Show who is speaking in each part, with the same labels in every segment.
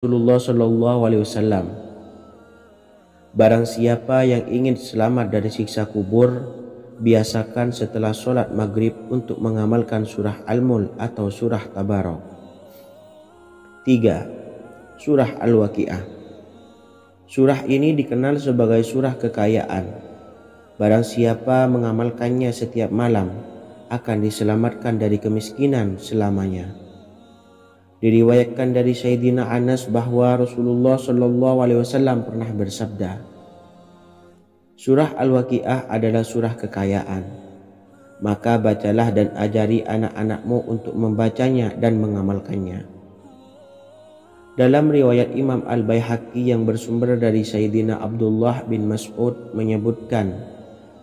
Speaker 1: Rasulullah Shallallahu Alaihi Wasallam, barang siapa yang ingin selamat dari siksa kubur, biasakan setelah sholat maghrib untuk mengamalkan surah Al-Mulk atau surah Tabarok. 3. Surah Al-Waqiah. Surah ini dikenal sebagai surah kekayaan. Barang siapa mengamalkannya setiap malam akan diselamatkan dari kemiskinan selamanya. Diriwayatkan dari Sayyidina Anas bahwa Rasulullah Shallallahu Alaihi Wasallam pernah bersabda, surah Al-Waqiah adalah surah kekayaan. Maka bacalah dan ajari anak-anakmu untuk membacanya dan mengamalkannya. Dalam riwayat Imam Al-Baihaqi yang bersumber dari Sayyidina Abdullah bin Mas'ud menyebutkan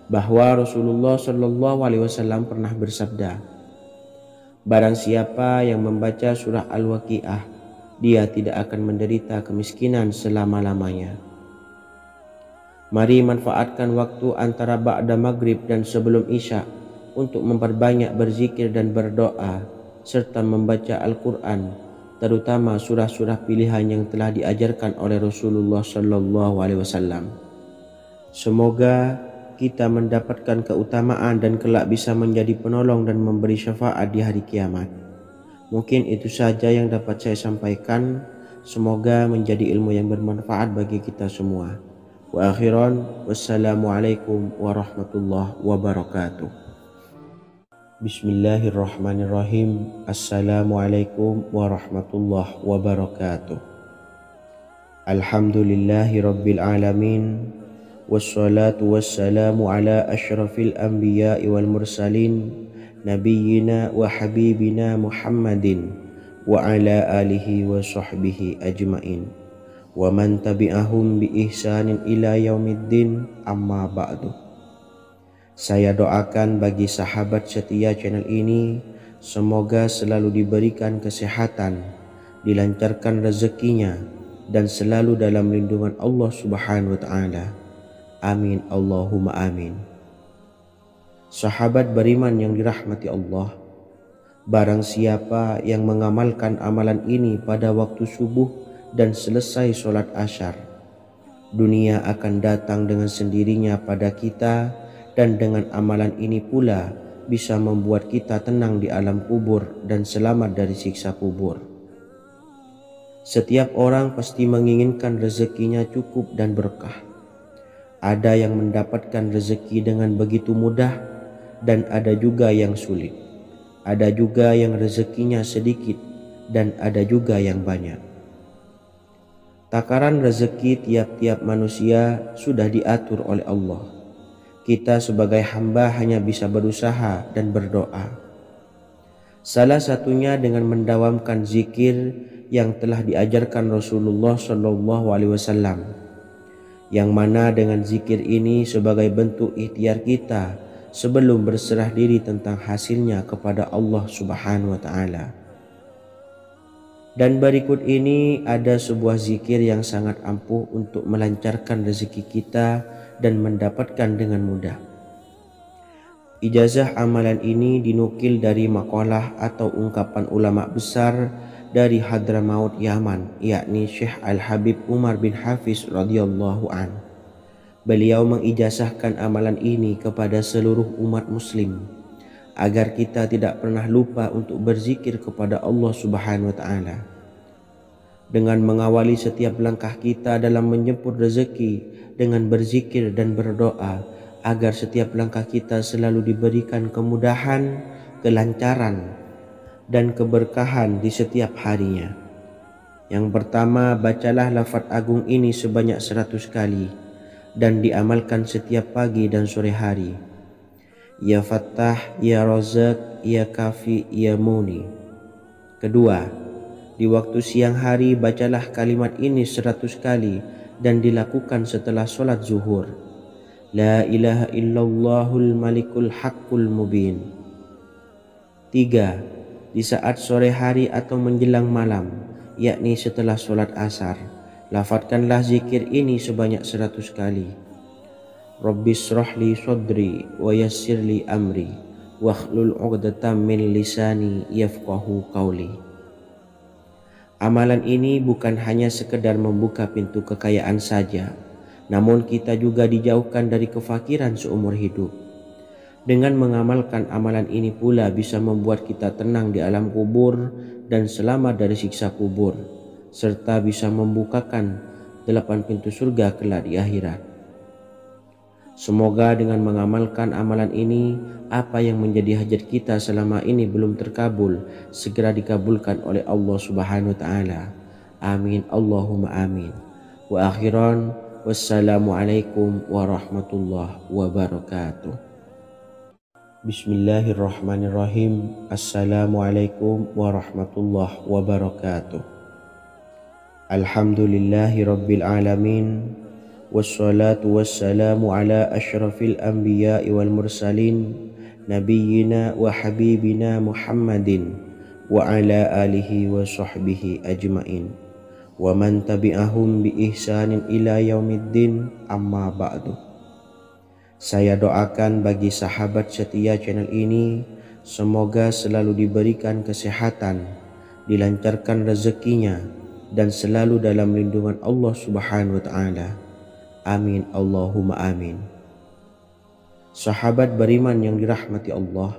Speaker 1: bahwa Rasulullah Shallallahu Alaihi Wasallam pernah bersabda, barang siapa yang membaca surah Al-Waqiah, dia tidak akan menderita kemiskinan selama-lamanya. Mari manfaatkan waktu antara ba'da maghrib dan sebelum isya untuk memperbanyak berzikir dan berdoa serta membaca Al-Quran, terutama surah-surah pilihan yang telah diajarkan oleh Rasulullah Shallallahu Alaihi Wasallam. Semoga kita mendapatkan keutamaan dan kelak bisa menjadi penolong dan memberi syafaat di hari kiamat. Mungkin itu saja yang dapat saya sampaikan. Semoga menjadi ilmu yang bermanfaat bagi kita semua. Wa akhiran, wassalamualaikum warahmatullahi wabarakatuh. Bismillahirrahmanirrahim. Assalamualaikum warahmatullahi wabarakatuh. Alhamdulillahi rabbil alamin. Wassalatu wassalamu ala ashrafil anbiya'i wal mursalin nabiyyina wa habibina Muhammadin wa ala alihi wa sahbihi ajmain wa man tabi'ahum bi ihsanin ila yaumiddin, amma ba'du. Saya doakan bagi sahabat setia channel ini, semoga selalu diberikan kesehatan, dilancarkan rezekinya, dan selalu dalam lindungan Allah Subhanahu wa ta'ala. Amin Allahumma amin. Sahabat beriman yang dirahmati Allah, barang siapa yang mengamalkan amalan ini pada waktu subuh dan selesai sholat asyar, dunia akan datang dengan sendirinya pada kita, dan dengan amalan ini pula bisa membuat kita tenang di alam kubur dan selamat dari siksa kubur. Setiap orang pasti menginginkan rezekinya cukup dan berkah. Ada yang mendapatkan rezeki dengan begitu mudah dan ada juga yang sulit. Ada juga yang rezekinya sedikit dan ada juga yang banyak. Takaran rezeki tiap-tiap manusia sudah diatur oleh Allah. Kita sebagai hamba hanya bisa berusaha dan berdoa. Salah satunya dengan mendawamkan zikir yang telah diajarkan Rasulullah Shallallahu Alaihi Wasallam, yang mana dengan zikir ini sebagai bentuk ikhtiar kita sebelum berserah diri tentang hasilnya kepada Allah Subhanahu wa ta'ala. Dan berikut ini ada sebuah zikir yang sangat ampuh untuk melancarkan rezeki kita dan mendapatkan dengan mudah. Ijazah amalan ini dinukil dari makalah atau ungkapan ulama besar dari Hadramaut Yaman, yakni Syekh Al-Habib Umar bin Hafiz radhiyallahu an. Beliau mengijazahkan amalan ini kepada seluruh umat muslim agar kita tidak pernah lupa untuk berzikir kepada Allah Subhanahu wa ta'ala. Dengan mengawali setiap langkah kita dalam menjemput rezeki dengan berzikir dan berdoa agar setiap langkah kita selalu diberikan kemudahan, kelancaran, dan keberkahan di setiap harinya. Yang pertama, bacalah lafaz agung ini sebanyak 100 kali dan diamalkan setiap pagi dan sore hari. Ya Fattah, Ya Razak, Ya Kafi, Ya Muni. Kedua, di waktu siang hari bacalah kalimat ini 100 kali dan dilakukan setelah sholat zuhur. La ilaha illallahul malikul haqqul mubin. 3. Di saat sore hari atau menjelang malam, yakni setelah sholat asar, lafadzkanlah zikir ini sebanyak 100 kali. Rabbishrahli sodri wa yassirli amri wakhlul 'uqdatam min lisani yafqahu qawli. Amalan ini bukan hanya sekedar membuka pintu kekayaan saja, namun kita juga dijauhkan dari kefakiran seumur hidup. Dengan mengamalkan amalan ini pula bisa membuat kita tenang di alam kubur dan selamat dari siksa kubur, serta bisa membukakan 8 pintu surga kelak di akhirat. Semoga dengan mengamalkan amalan ini, apa yang menjadi hajat kita selama ini belum terkabul, segera dikabulkan oleh Allah Subhanahu wa Ta'ala. Amin, Allahumma amin. Wa akhiran, wassalamualaikum warahmatullahi wabarakatuh. Bismillahirrahmanirrahim. Assalamualaikum warahmatullahi wabarakatuh. Alhamdulillahi rabbil alamin. Wassalatu wassalamu ala ashrafil anbiya'i wal mursalin, nabiyyina wa habibina Muhammadin wa ala alihi wa sahbihi ajmain wa man tabi'ahum bi ihsanin ila yaumiddin, amma ba'du. Saya doakan bagi sahabat setia channel ini, semoga selalu diberikan kesehatan, dilancarkan rezekinya, dan selalu dalam lindungan Allah Subhanahu wa Ta'ala. Amin, Allahumma amin. Sahabat beriman yang dirahmati Allah,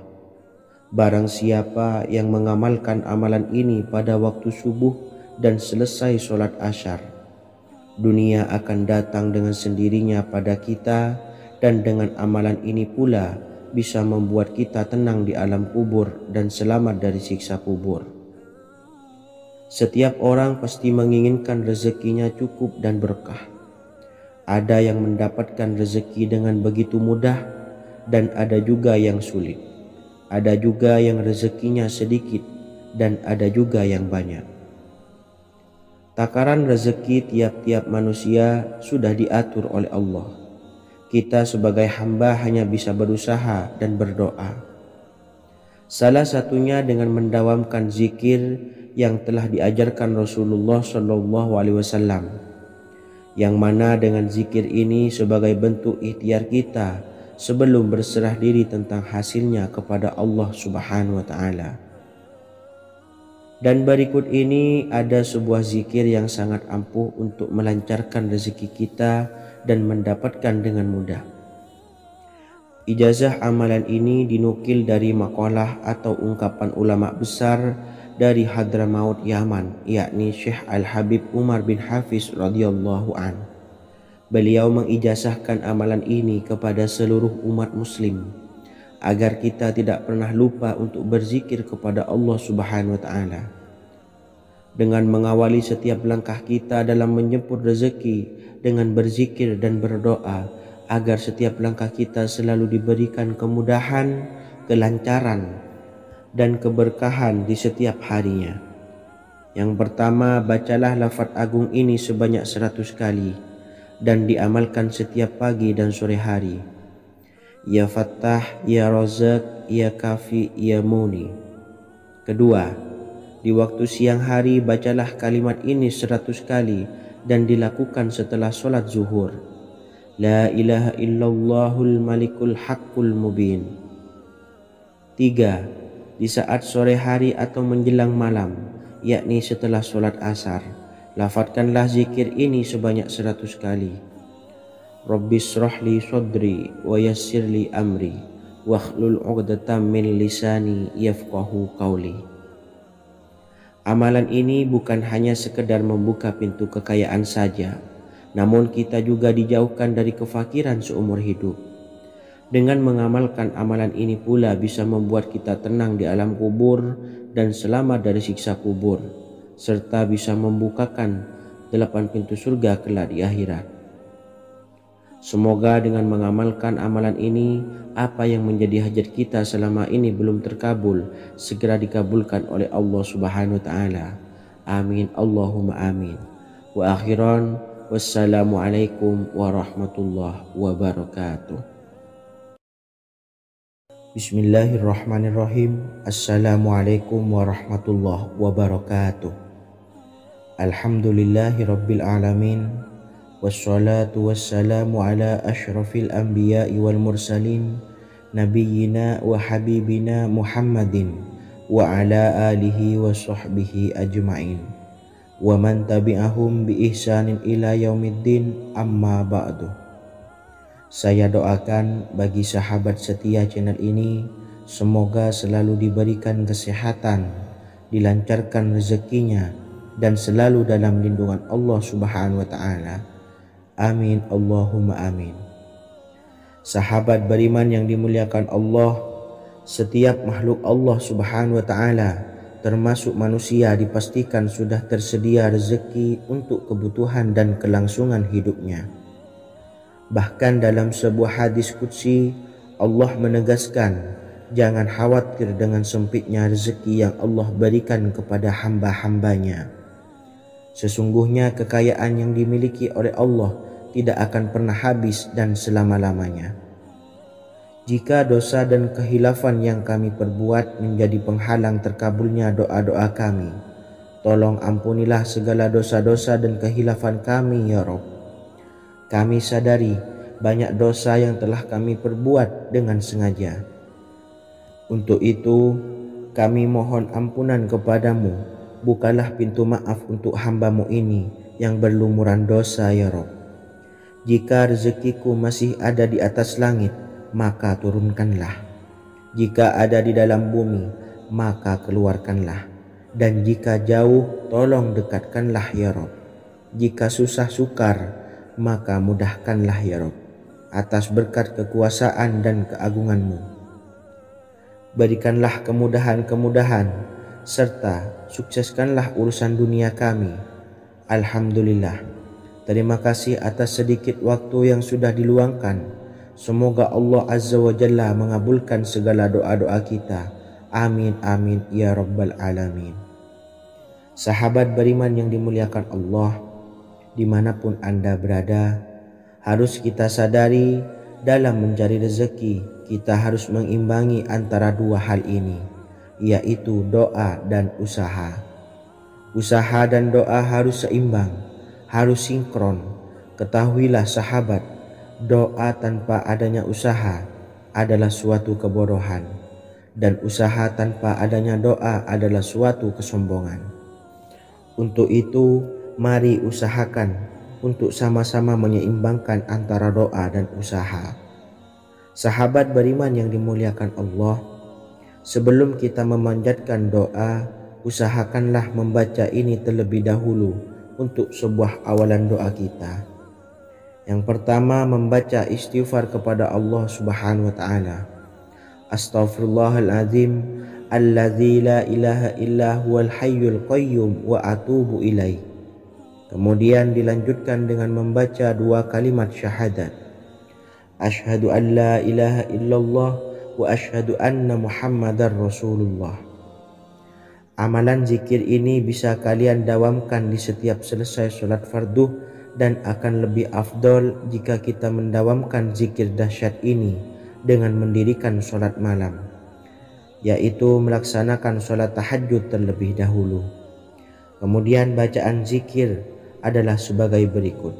Speaker 1: barang siapa yang mengamalkan amalan ini pada waktu subuh dan selesai sholat asyar, dunia akan datang dengan sendirinya pada kita, dan dengan amalan ini pula bisa membuat kita tenang di alam kubur dan selamat dari siksa kubur. Setiap orang pasti menginginkan rezekinya cukup dan berkah. Ada yang mendapatkan rezeki dengan begitu mudah, dan ada juga yang sulit. Ada juga yang rezekinya sedikit, dan ada juga yang banyak. Takaran rezeki tiap-tiap manusia sudah diatur oleh Allah. Kita sebagai hamba hanya bisa berusaha dan berdoa. Salah satunya dengan mendawamkan zikir yang telah diajarkan Rasulullah SAW, yang mana dengan zikir ini sebagai bentuk ikhtiar kita sebelum berserah diri tentang hasilnya kepada Allah Subhanahu wa Ta'ala. Dan berikut ini ada sebuah zikir yang sangat ampuh untuk melancarkan rezeki kita dan mendapatkan dengan mudah. Ijazah amalan ini dinukil dari makalah atau ungkapan ulama besar dari Hadramaut Yaman, yakni Syekh Al-Habib Umar bin Hafiz radhiyallahu an. Beliau mengijazahkan amalan ini kepada seluruh umat muslim agar kita tidak pernah lupa untuk berzikir kepada Allah Subhanahu wa Ta'ala. Dengan mengawali setiap langkah kita dalam menjemput rezeki dengan berzikir dan berdoa agar setiap langkah kita selalu diberikan kemudahan, kelancaran, dan keberkahan di setiap harinya. Yang pertama, bacalah lafaz agung ini sebanyak 100 kali dan diamalkan setiap pagi dan sore hari. Ya Fattah, Ya Razak, Ya Kafi, Ya Muni. Kedua, di waktu siang hari bacalah kalimat ini 100 kali dan dilakukan setelah sholat zuhur. La ilaha illallahul malikul haqqul mubin. Tiga, di saat sore hari atau menjelang malam, yakni setelah sholat asar, lafadzkanlah zikir ini sebanyak 100 kali. Rabbis shrahli sodri wa yassirli amri wakhlul 'uqdatam min lisani yafqahu qawli. Amalan ini bukan hanya sekedar membuka pintu kekayaan saja, namun kita juga dijauhkan dari kefakiran seumur hidup. Dengan mengamalkan amalan ini pula bisa membuat kita tenang di alam kubur dan selamat dari siksa kubur, serta bisa membukakan 8 pintu surga kelak di akhirat. Semoga dengan mengamalkan amalan ini, apa yang menjadi hajat kita selama ini belum terkabul, segera dikabulkan oleh Allah Subhanahu wa Ta'ala. Amin, Allahumma amin. Wa akhiran, wassalamualaikum warahmatullahi wabarakatuh. Bismillahirrahmanirrahim. Assalamualaikum warahmatullahi wabarakatuh. Alhamdulillahi rabbil alamin. Wassalatu wassalamu ala ashrafil anbiya'i wal mursalin, nabiyyina wa habibina Muhammadin wa ala alihi wa sahbihi ajmain wa man tabi'ahum bi ihsanin ila yaumiddin, amma ba'du. Saya doakan bagi sahabat setia channel ini, semoga selalu diberikan kesehatan, dilancarkan rezekinya, dan selalu dalam lindungan Allah Subhanahu wa Ta'ala. Amin Allahumma amin. Sahabat beriman yang dimuliakan Allah, setiap makhluk Allah Subhanahu wa Ta'ala termasuk manusia dipastikan sudah tersedia rezeki untuk kebutuhan dan kelangsungan hidupnya. Bahkan dalam sebuah hadis qudsi, Allah menegaskan, jangan khawatir dengan sempitnya rezeki yang Allah berikan kepada hamba-hambanya. Sesungguhnya kekayaan yang dimiliki oleh Allah tidak akan pernah habis dan selama-lamanya. Jika dosa dan kehilafan yang kami perbuat menjadi penghalang terkabulnya doa-doa kami, tolong ampunilah segala dosa-dosa dan kehilafan kami ya Rabb. Kami sadari banyak dosa yang telah kami perbuat dengan sengaja. Untuk itu kami mohon ampunan kepadamu, bukalah pintu maaf untuk hamba-Mu ini yang berlumuran dosa ya Rabb. Jika rezekiku masih ada di atas langit, maka turunkanlah. Jika ada di dalam bumi, maka keluarkanlah. Dan jika jauh, tolong dekatkanlah ya Rabb. Jika susah sukar, maka mudahkanlah ya Rabb, atas berkat kekuasaan dan keagungan-Mu. Berikanlah kemudahan-kemudahan, serta sukseskanlah urusan dunia kami. Alhamdulillah. Terima kasih atas sedikit waktu yang sudah diluangkan. Semoga Allah Azza wa Jalla mengabulkan segala doa-doa kita. Amin amin ya rabbal alamin. Sahabat beriman yang dimuliakan Allah, dimanapun Anda berada, harus kita sadari dalam mencari rezeki kita harus mengimbangi antara dua hal ini, yaitu doa dan usaha. Usaha dan doa harus seimbang, harus sinkron. Ketahuilah sahabat, doa tanpa adanya usaha adalah suatu kebodohan, dan usaha tanpa adanya doa adalah suatu kesombongan. Untuk itu, mari usahakan untuk sama-sama menyeimbangkan antara doa dan usaha. Sahabat beriman yang dimuliakan Allah, sebelum kita memanjatkan doa, usahakanlah membaca ini terlebih dahulu untuk sebuah awalan doa kita. Yang pertama, membaca istighfar kepada Allah Subhanahu wa Ta'ala. Astaghfirullahaladzim alladzi la ilaha illa huwal hayyul qayyum wa atubu ilaih. Kemudian dilanjutkan dengan membaca dua kalimat syahadat. Asyhadu an la ilaha illallah wa asyhadu anna Muhammadar Rasulullah. Amalan zikir ini bisa kalian dawamkan di setiap selesai sholat fardu, dan akan lebih afdol jika kita mendawamkan zikir dahsyat ini dengan mendirikan sholat malam, yaitu melaksanakan sholat tahajud terlebih dahulu. Kemudian bacaan zikir adalah sebagai berikut.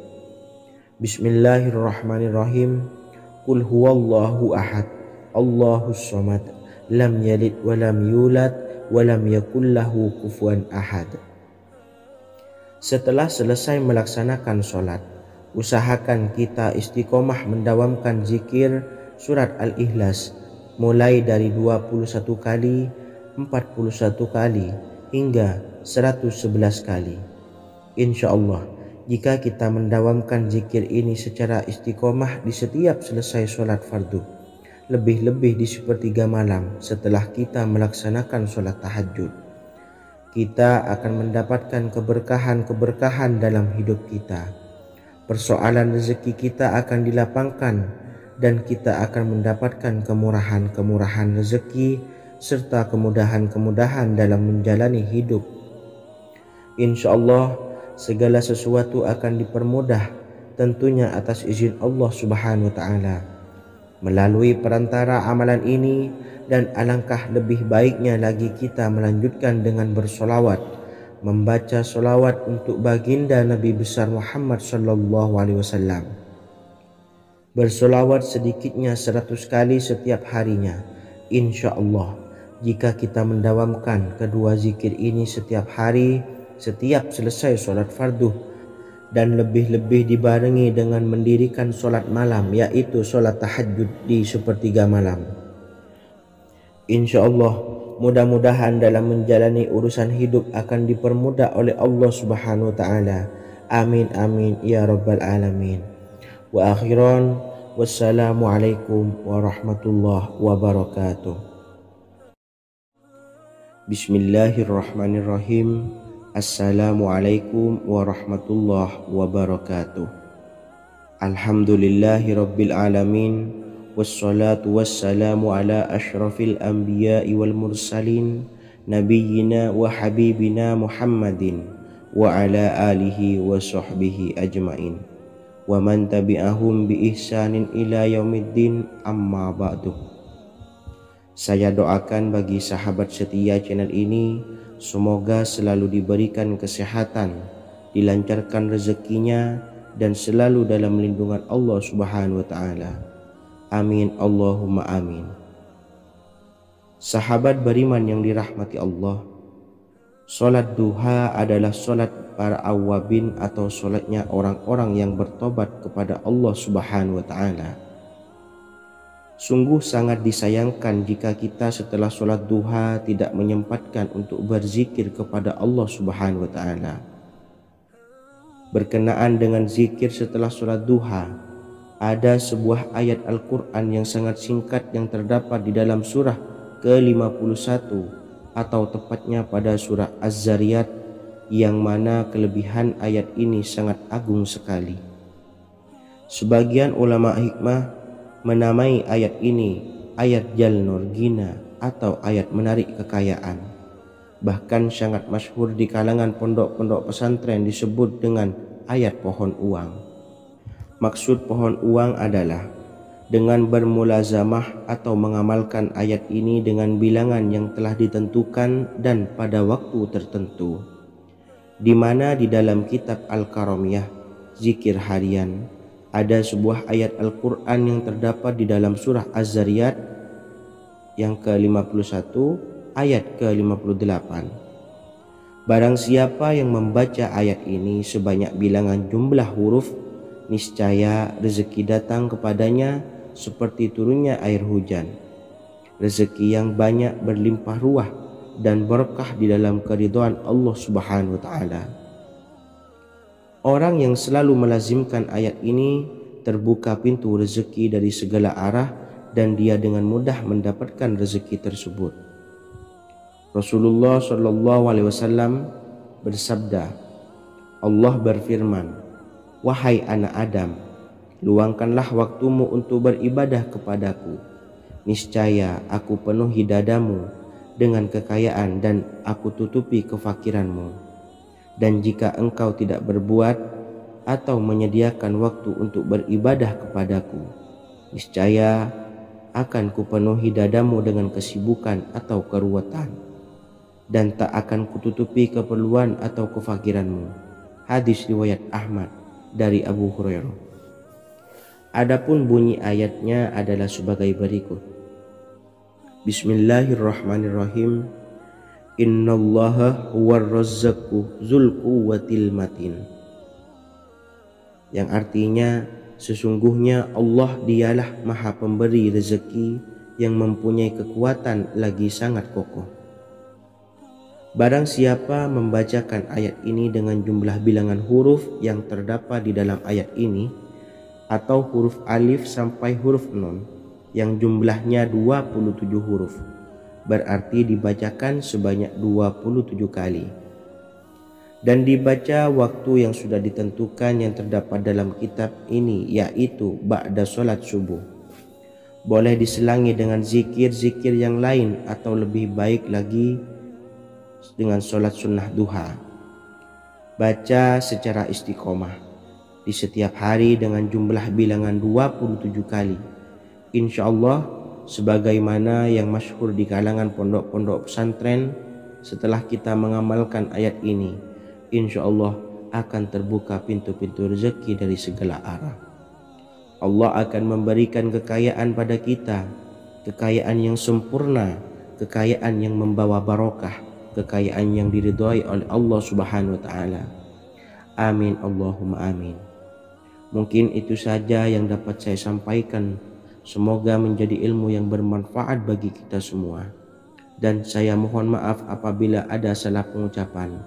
Speaker 1: Bismillahirrahmanirrahim. Qul huwallahu ahad, Allahus samad, lam yalid wa lam yulad wa lam yakul lahu kufuwan ahad. Setelah selesai melaksanakan sholat, usahakan kita istiqomah mendawamkan zikir surat Al-Ikhlas mulai dari 21 kali, 41 kali, hingga 111 kali. Insya Allah, jika kita mendawamkan zikir ini secara istiqomah di setiap selesai sholat fardu, lebih-lebih di sepertiga malam setelah kita melaksanakan sholat tahajud, kita akan mendapatkan keberkahan-keberkahan dalam hidup kita. Persoalan rezeki kita akan dilapangkan, dan kita akan mendapatkan kemurahan-kemurahan rezeki serta kemudahan-kemudahan dalam menjalani hidup. Insya Allah, segala sesuatu akan dipermudah, tentunya atas izin Allah Subhanahu wa Ta'ala. Melalui perantara amalan ini, dan alangkah lebih baiknya lagi kita melanjutkan dengan bersolawat, membaca solawat untuk baginda Nabi besar Muhammad sallallahu alaihi wasallam. Bersolawat sedikitnya 100 kali setiap harinya. Insya Allah, jika kita mendawamkan kedua zikir ini setiap hari, setiap selesai sholat fardu, dan lebih-lebih dibarengi dengan mendirikan sholat malam, yaitu sholat tahajud di sepertiga malam. Insya Allah, mudah-mudahan dalam menjalani urusan hidup akan dipermudah oleh Allah Subhanahu wa Ta'ala. Amin amin ya rabbal alamin. Wa akhiran, wassalamualaikum warahmatullahi wabarakatuh. Bismillahirrahmanirrahim. Assalamualaikum warahmatullahi wabarakatuh. Alhamdulillahi rabbil alamin, wassalatu wassalamu ala ashrafil anbiya'i wal mursalin, nabiyyina wa habibina Muhammadin wa ala alihi wa sahbihi ajmain, wa man tabi'ahum bi ihsanin ila yaumiddin, amma ba'du. Saya doakan bagi sahabat setia channel ini, semoga selalu diberikan kesehatan, dilancarkan rezekinya, dan selalu dalam lindungan Allah Subhanahu wa Ta'ala. Amin Allahumma amin. Sahabat beriman yang dirahmati Allah, sholat duha adalah sholat para awabin atau sholatnya orang-orang yang bertobat kepada Allah Subhanahu wa Ta'ala. Sungguh sangat disayangkan jika kita setelah sholat duha tidak menyempatkan untuk berzikir kepada Allah Subhanahu wa Ta'ala. Berkenaan dengan zikir setelah sholat duha, ada sebuah ayat Al-Quran yang sangat singkat yang terdapat di dalam surah ke-51 atau tepatnya pada surah Az-Zariyat, yang mana kelebihan ayat ini sangat agung sekali. Sebagian ulama hikmah menamai ayat ini ayat Jalnur Gina atau ayat menarik kekayaan. Bahkan sangat masyhur di kalangan pondok-pondok pesantren disebut dengan ayat pohon uang. Maksud pohon uang adalah dengan bermulazamah atau mengamalkan ayat ini dengan bilangan yang telah ditentukan dan pada waktu tertentu, di mana di dalam kitab Al-Karamiyah zikir harian ada sebuah ayat Al-Quran yang terdapat di dalam surah Az-Zariyat yang ke-51 ayat ke-58. Barang siapa yang membaca ayat ini sebanyak bilangan jumlah huruf, niscaya rezeki datang kepadanya seperti turunnya air hujan. Rezeki yang banyak berlimpah ruah dan berkah di dalam keridhaan Allah Subhanahu wa Ta'ala. Orang yang selalu melazimkan ayat ini terbuka pintu rezeki dari segala arah dan dia dengan mudah mendapatkan rezeki tersebut. Rasulullah SAW bersabda, Allah berfirman, "Wahai anak Adam, luangkanlah waktumu untuk beribadah kepadaku. Niscaya aku penuhi dadamu dengan kekayaan dan aku tutupi kefakiranmu. Dan jika engkau tidak berbuat atau menyediakan waktu untuk beribadah kepadaku, niscaya akan kupenuhi dadamu dengan kesibukan atau keruwetan, dan tak akan kututupi keperluan atau kefakiranmu." Hadis riwayat Ahmad dari Abu Hurairah. Adapun bunyi ayatnya adalah sebagai berikut. Bismillahirrahmanirrahim. Innallaha huwar razzaqu dzul quwwatil matin. Yang artinya, sesungguhnya Allah dialah maha pemberi rezeki yang mempunyai kekuatan lagi sangat kokoh. Barang siapa membacakan ayat ini dengan jumlah bilangan huruf yang terdapat di dalam ayat ini, atau huruf alif sampai huruf nun yang jumlahnya 27 huruf, berarti dibacakan sebanyak 27 kali, dan dibaca waktu yang sudah ditentukan yang terdapat dalam kitab ini, yaitu ba'da sholat subuh. Boleh diselangi dengan zikir-zikir yang lain atau lebih baik lagi dengan sholat sunnah duha. Baca secara istiqomah di setiap hari dengan jumlah bilangan 27 kali. Insya Allah, sebagaimana yang masyhur di kalangan pondok-pondok pesantren, setelah kita mengamalkan ayat ini, insya Allah akan terbuka pintu-pintu rezeki dari segala arah. Allah akan memberikan kekayaan pada kita, kekayaan yang sempurna, kekayaan yang membawa barokah, kekayaan yang diridhai oleh Allah Subhanahu wa taala. Amin Allahumma amin. Mungkin itu saja yang dapat saya sampaikan. Semoga menjadi ilmu yang bermanfaat bagi kita semua. Dan saya mohon maaf apabila ada salah pengucapan.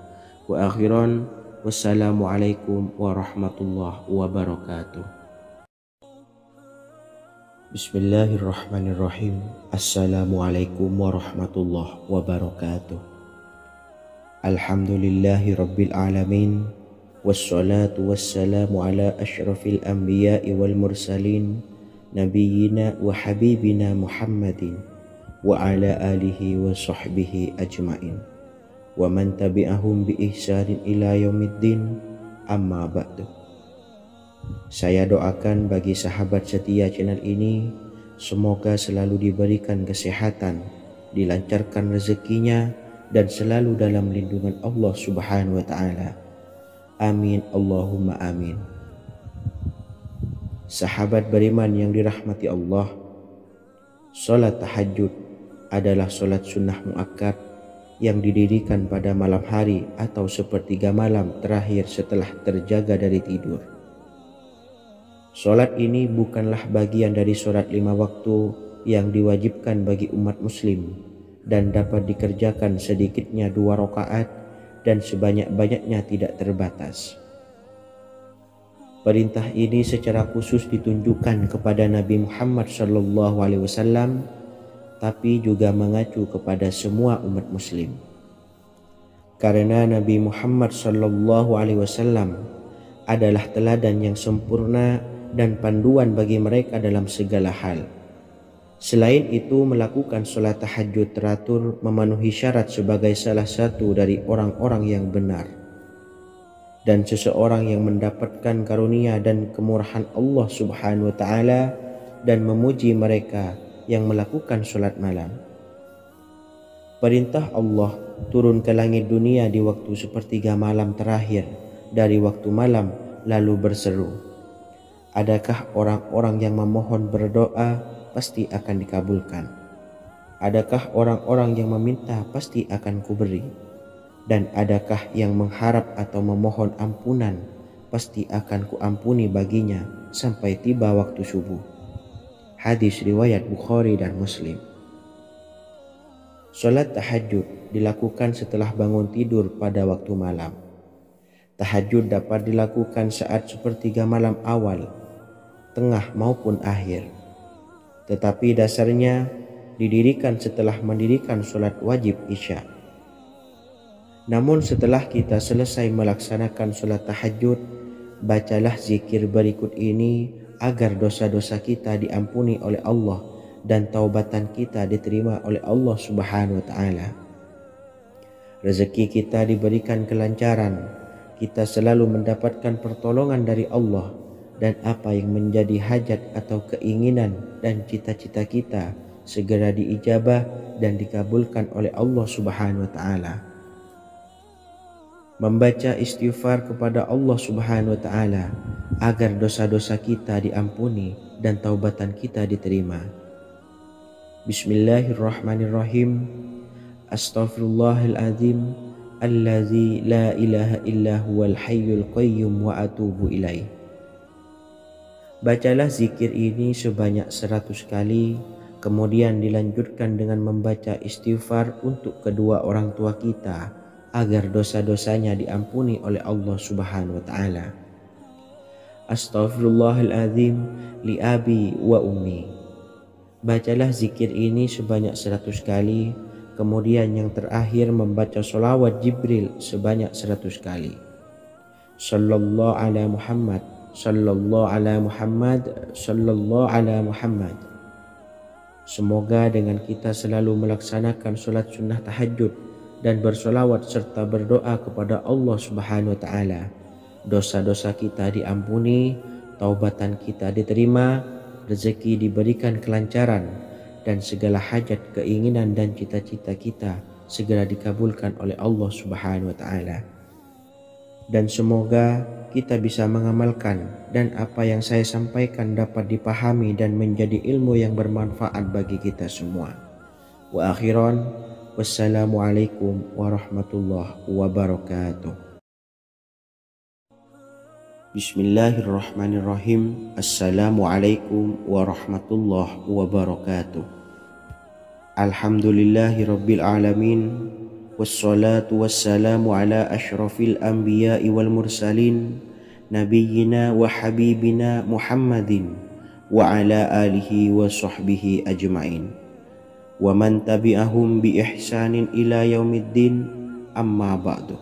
Speaker 1: Wa akhiran, wassalamualaikum warahmatullahi wabarakatuh. Bismillahirrahmanirrahim. Assalamualaikum warahmatullahi wabarakatuh. Alhamdulillahi rabbil alamin. Wassalatu wassalamu ala asyrafil anbiya'i wal mursalin. Nabiyyina wa habibina Muhammadin wa ala alihi wa sahbihi ajma'in wa man tabi'ahum bi ihsanin ila yaumiddin, amma ba'du. Saya doakan bagi sahabat setia channel ini, semoga selalu diberikan kesehatan, dilancarkan rezekinya, dan selalu dalam lindungan Allah Subhanahu wa taala. Amin Allahumma amin. Sahabat beriman yang dirahmati Allah, salat tahajud adalah salat sunnah muakkad yang didirikan pada malam hari atau sepertiga malam terakhir setelah terjaga dari tidur. Salat ini bukanlah bagian dari salat 5 waktu yang diwajibkan bagi umat muslim dan dapat dikerjakan sedikitnya 2 rakaat dan sebanyak-banyaknya tidak terbatas. Perintah ini secara khusus ditunjukkan kepada Nabi Muhammad SAW, tapi juga mengacu kepada semua umat muslim. Karena Nabi Muhammad SAW adalah teladan yang sempurna dan panduan bagi mereka dalam segala hal. Selain itu, melakukan sholat tahajud teratur memenuhi syarat sebagai salah satu dari orang-orang yang benar. Dan seseorang yang mendapatkan karunia dan kemurahan Allah Subhanahu wa taala dan memuji mereka yang melakukan sholat malam. Perintah Allah turun ke langit dunia di waktu sepertiga malam terakhir dari waktu malam lalu berseru, adakah orang-orang yang memohon berdoa pasti akan dikabulkan? Adakah orang-orang yang meminta pasti akan kuberi? Dan adakah yang mengharap atau memohon ampunan pasti akan kuampuni baginya sampai tiba waktu subuh. Hadis riwayat Bukhari dan Muslim. Salat tahajud dilakukan setelah bangun tidur pada waktu malam. Tahajud dapat dilakukan saat sepertiga malam awal, tengah maupun akhir. Tetapi dasarnya didirikan setelah mendirikan salat wajib Isya. Namun setelah kita selesai melaksanakan salat tahajud, bacalah zikir berikut ini agar dosa-dosa kita diampuni oleh Allah dan taubatan kita diterima oleh Allah Subhanahu wa taala. Rezeki kita diberikan kelancaran, kita selalu mendapatkan pertolongan dari Allah, dan apa yang menjadi hajat atau keinginan dan cita-cita kita segera diijabah dan dikabulkan oleh Allah Subhanahu wa taala. Membaca istighfar kepada Allah Subhanahu wa taala agar dosa-dosa kita diampuni dan taubatan kita diterima. Bismillahirrahmanirrahim. Astaghfirullahaladzim allazi la ilaha illa huwal hayyul qayyum wa atubu ilaih. Bacalah zikir ini sebanyak 100 kali, kemudian dilanjutkan dengan membaca istighfar untuk kedua orang tua kita agar dosa-dosanya diampuni oleh Allah Subhanahu wa taala. Astaghfirullahaladzim li abi wa ummi. Bacalah zikir ini sebanyak 100 kali, kemudian yang terakhir membaca sholawat Jibril sebanyak 100 kali. Sallallahu ala Muhammad, sallallahu ala Muhammad, sallallahu ala Muhammad. Semoga dengan kita selalu melaksanakan sholat sunnah tahajud dan bersolawat serta berdoa kepada Allah Subhanahu wa taala, dosa-dosa kita diampuni, taubatan kita diterima, rezeki diberikan kelancaran, dan segala hajat, keinginan dan cita-cita kita segera dikabulkan oleh Allah Subhanahu wa taala. Dan semoga kita bisa mengamalkan dan apa yang saya sampaikan dapat dipahami dan menjadi ilmu yang bermanfaat bagi kita semua. Wa akhiran, Wassalamualaikum warahmatullahi wabarakatuh. Bismillahirrahmanirrahim. Assalamualaikum warahmatullahi wabarakatuh. Alhamdulillahi rabbil alamin. Wassalatu wassalamu ala ashrafil anbiya'i wal mursalin, nabiyyina wa habibina Muhammadin wa ala alihi wa sahbihi ajma'in wa man tabi'ahum bi ihsanin ila yaumiddin, amma ba'du.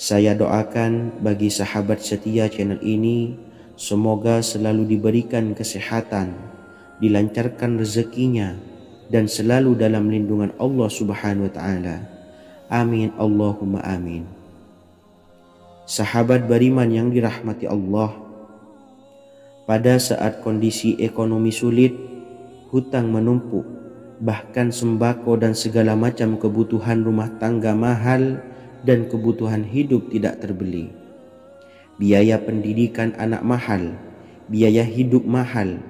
Speaker 1: Saya doakan bagi sahabat setia channel ini, semoga selalu diberikan kesehatan, dilancarkan rezekinya, dan selalu dalam lindungan Allah Subhanahu wa Ta'ala. Amin Allahumma amin. Sahabat beriman yang dirahmati Allah, pada saat kondisi ekonomi sulit, hutang menumpuk, bahkan sembako dan segala macam kebutuhan rumah tangga mahal dan kebutuhan hidup tidak terbeli. Biaya pendidikan anak mahal, biaya hidup mahal,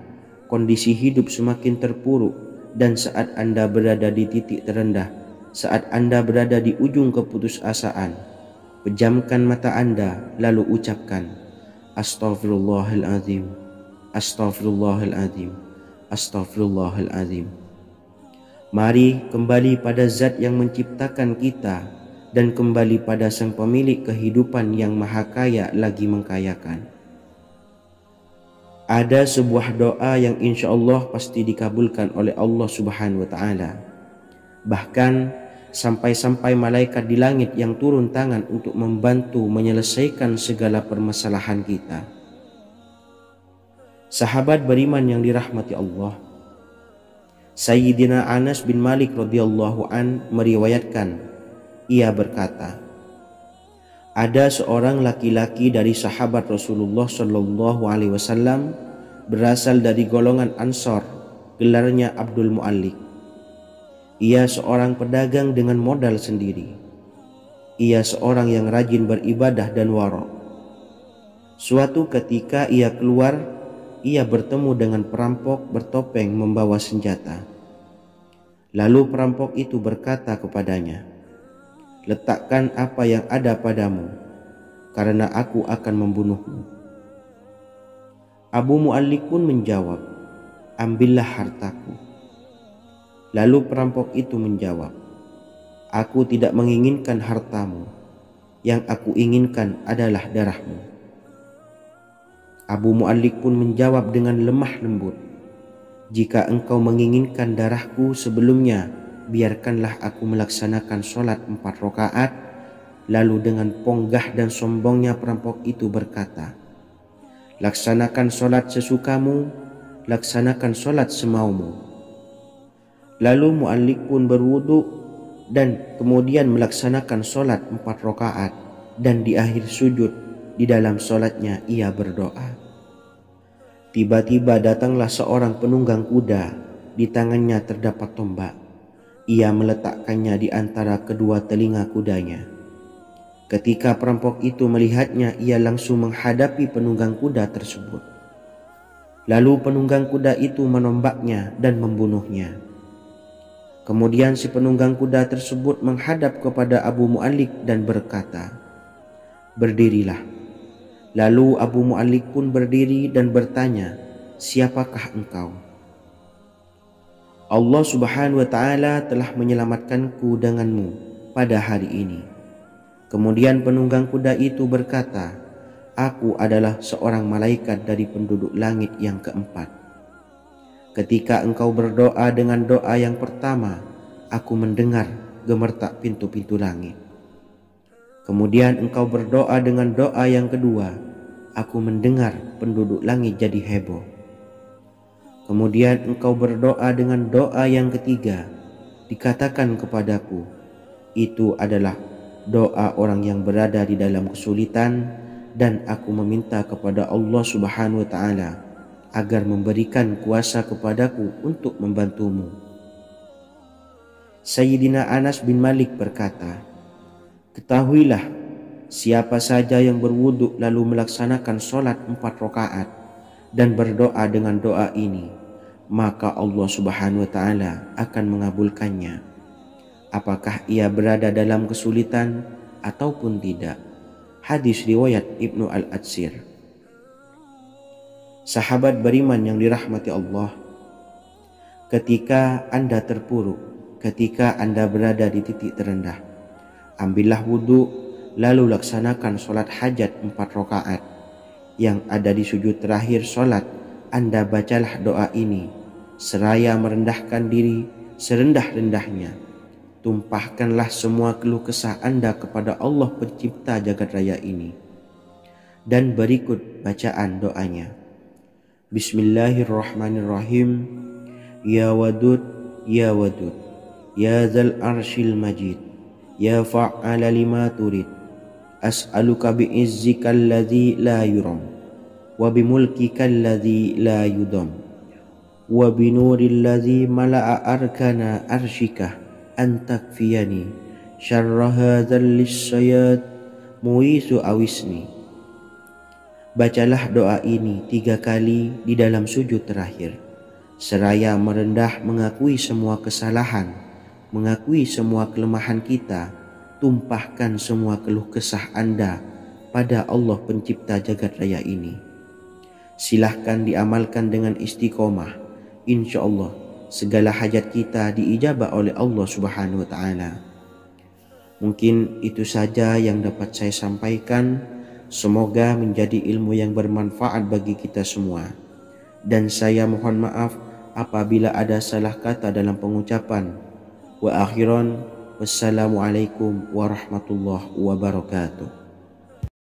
Speaker 1: kondisi hidup semakin terpuruk, dan saat Anda berada di titik terendah, saat Anda berada di ujung keputusasaan, pejamkan mata Anda lalu ucapkan Astaghfirullahaladzim, Astaghfirullahaladzim, Astaghfirullahaladzim. Mari kembali pada Zat yang menciptakan kita dan kembali pada Sang Pemilik kehidupan yang maha kaya lagi mengkayakan. Ada sebuah doa yang insya Allah pasti dikabulkan oleh Allah Subhanahu wa Ta'ala. Bahkan sampai-sampai malaikat di langit yang turun tangan untuk membantu menyelesaikan segala permasalahan kita. Sahabat beriman yang dirahmati Allah, Sayyidina Anas bin Malik radhiyallahu an meriwayatkan, ia berkata, ada seorang laki-laki dari sahabat Rasulullah Shallallahu Alaihi Wasallam berasal dari golongan Ansor, gelarnya Abdul Mu'allik. Ia seorang pedagang dengan modal sendiri. Ia seorang yang rajin beribadah dan wara'. Suatu ketika ia keluar, ia bertemu dengan perampok bertopeng membawa senjata. Lalu perampok itu berkata kepadanya, letakkan apa yang ada padamu, karena aku akan membunuhmu. Abu Mu'allik pun menjawab, ambillah hartaku. Lalu perampok itu menjawab, aku tidak menginginkan hartamu, yang aku inginkan adalah darahmu. Abu Mu'allik pun menjawab dengan lemah lembut, jika engkau menginginkan darahku sebelumnya, biarkanlah aku melaksanakan sholat 4 rakaat. Lalu dengan ponggah dan sombongnya perampok itu berkata, laksanakan sholat sesukamu, laksanakan sholat semaumu. Lalu Mu'allik pun berwudu dan kemudian melaksanakan sholat 4 rakaat, dan di akhir sujud di dalam sholatnya ia berdoa. Tiba-tiba datanglah seorang penunggang kuda, di tangannya terdapat tombak. Ia meletakkannya di antara kedua telinga kudanya. Ketika perampok itu melihatnya, ia langsung menghadapi penunggang kuda tersebut. Lalu penunggang kuda itu menombaknya dan membunuhnya. Kemudian si penunggang kuda tersebut menghadap kepada Abu Mu'allik dan berkata, berdirilah. Lalu Abu Mu'allik pun berdiri dan bertanya, siapakah engkau? Allah Subhanahu wa Ta'ala telah menyelamatkanku denganmu pada hari ini. Kemudian penunggang kuda itu berkata, aku adalah seorang malaikat dari penduduk langit yang keempat. Ketika engkau berdoa dengan doa yang pertama, aku mendengar gemertak pintu-pintu langit. Kemudian engkau berdoa dengan doa yang kedua, aku mendengar penduduk langit jadi heboh. Kemudian engkau berdoa dengan doa yang ketiga, dikatakan kepadaku, itu adalah doa orang yang berada di dalam kesulitan, dan aku meminta kepada Allah Subhanahu wa Ta'ala agar memberikan kuasa kepadaku untuk membantumu. Sayyidina Anas bin Malik berkata, ketahuilah, siapa saja yang berwudu lalu melaksanakan sholat 4 rakaat dan berdoa dengan doa ini, maka Allah Subhanahu wa Ta'ala akan mengabulkannya. apakah ia berada dalam kesulitan ataupun tidak. Hadis riwayat Ibnu Al-Atsir. Sahabat beriman yang dirahmati Allah, ketika Anda terpuruk, ketika Anda berada di titik terendah, ambillah wudhu, lalu laksanakan sholat hajat 4 rakaat. Yang ada di sujud terakhir sholat, Anda bacalah doa ini, seraya merendahkan diri serendah-rendahnya. Tumpahkanlah semua keluh kesah Anda kepada Allah pencipta jagat raya ini. Dan berikut bacaan doanya. Bismillahirrahmanirrahim. Ya Wadud, Ya Wadud, Ya Zal Arshil Majid, Ya Fa'ala lima turid, as'aluka bi'izzika alladhi la yuram, wa bimulkika alladhi la yudam, wa binuril ladzi mala'a arkana arshika an takfiyani syarra hadzal lisyayat muisu awisni. Bacalah doa ini 3 kali di dalam sujud terakhir, seraya merendah mengakui semua kesalahan, mengakui semua kelemahan kita. Tumpahkan semua keluh kesah Anda pada Allah pencipta jagat raya ini. Silahkan diamalkan dengan istiqomah. Insya Allah segala hajat kita diijabah oleh Allah Subhanahu wa Ta'ala. Mungkin itu saja yang dapat saya sampaikan. Semoga menjadi ilmu yang bermanfaat bagi kita semua. Dan saya mohon maaf apabila ada salah kata dalam pengucapan. Wa akhiran, wassalamualaikum warahmatullahi wabarakatuh.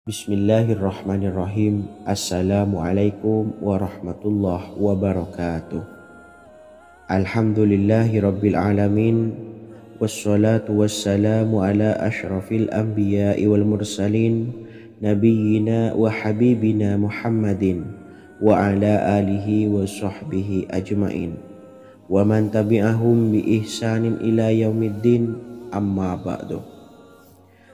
Speaker 1: Bismillahirrahmanirrahim. Assalamualaikum warahmatullahi wabarakatuh. Alhamdulillahi rabbil alamin, wassalatu wassalamu ala ashrafil anbiya'i wal mursalin, nabiyyina wa habibina Muhammadin wa ala alihi wa sahbihi ajmain, wa man tabi'ahum bi ihsanin ila yaumiddin, amma ba'du.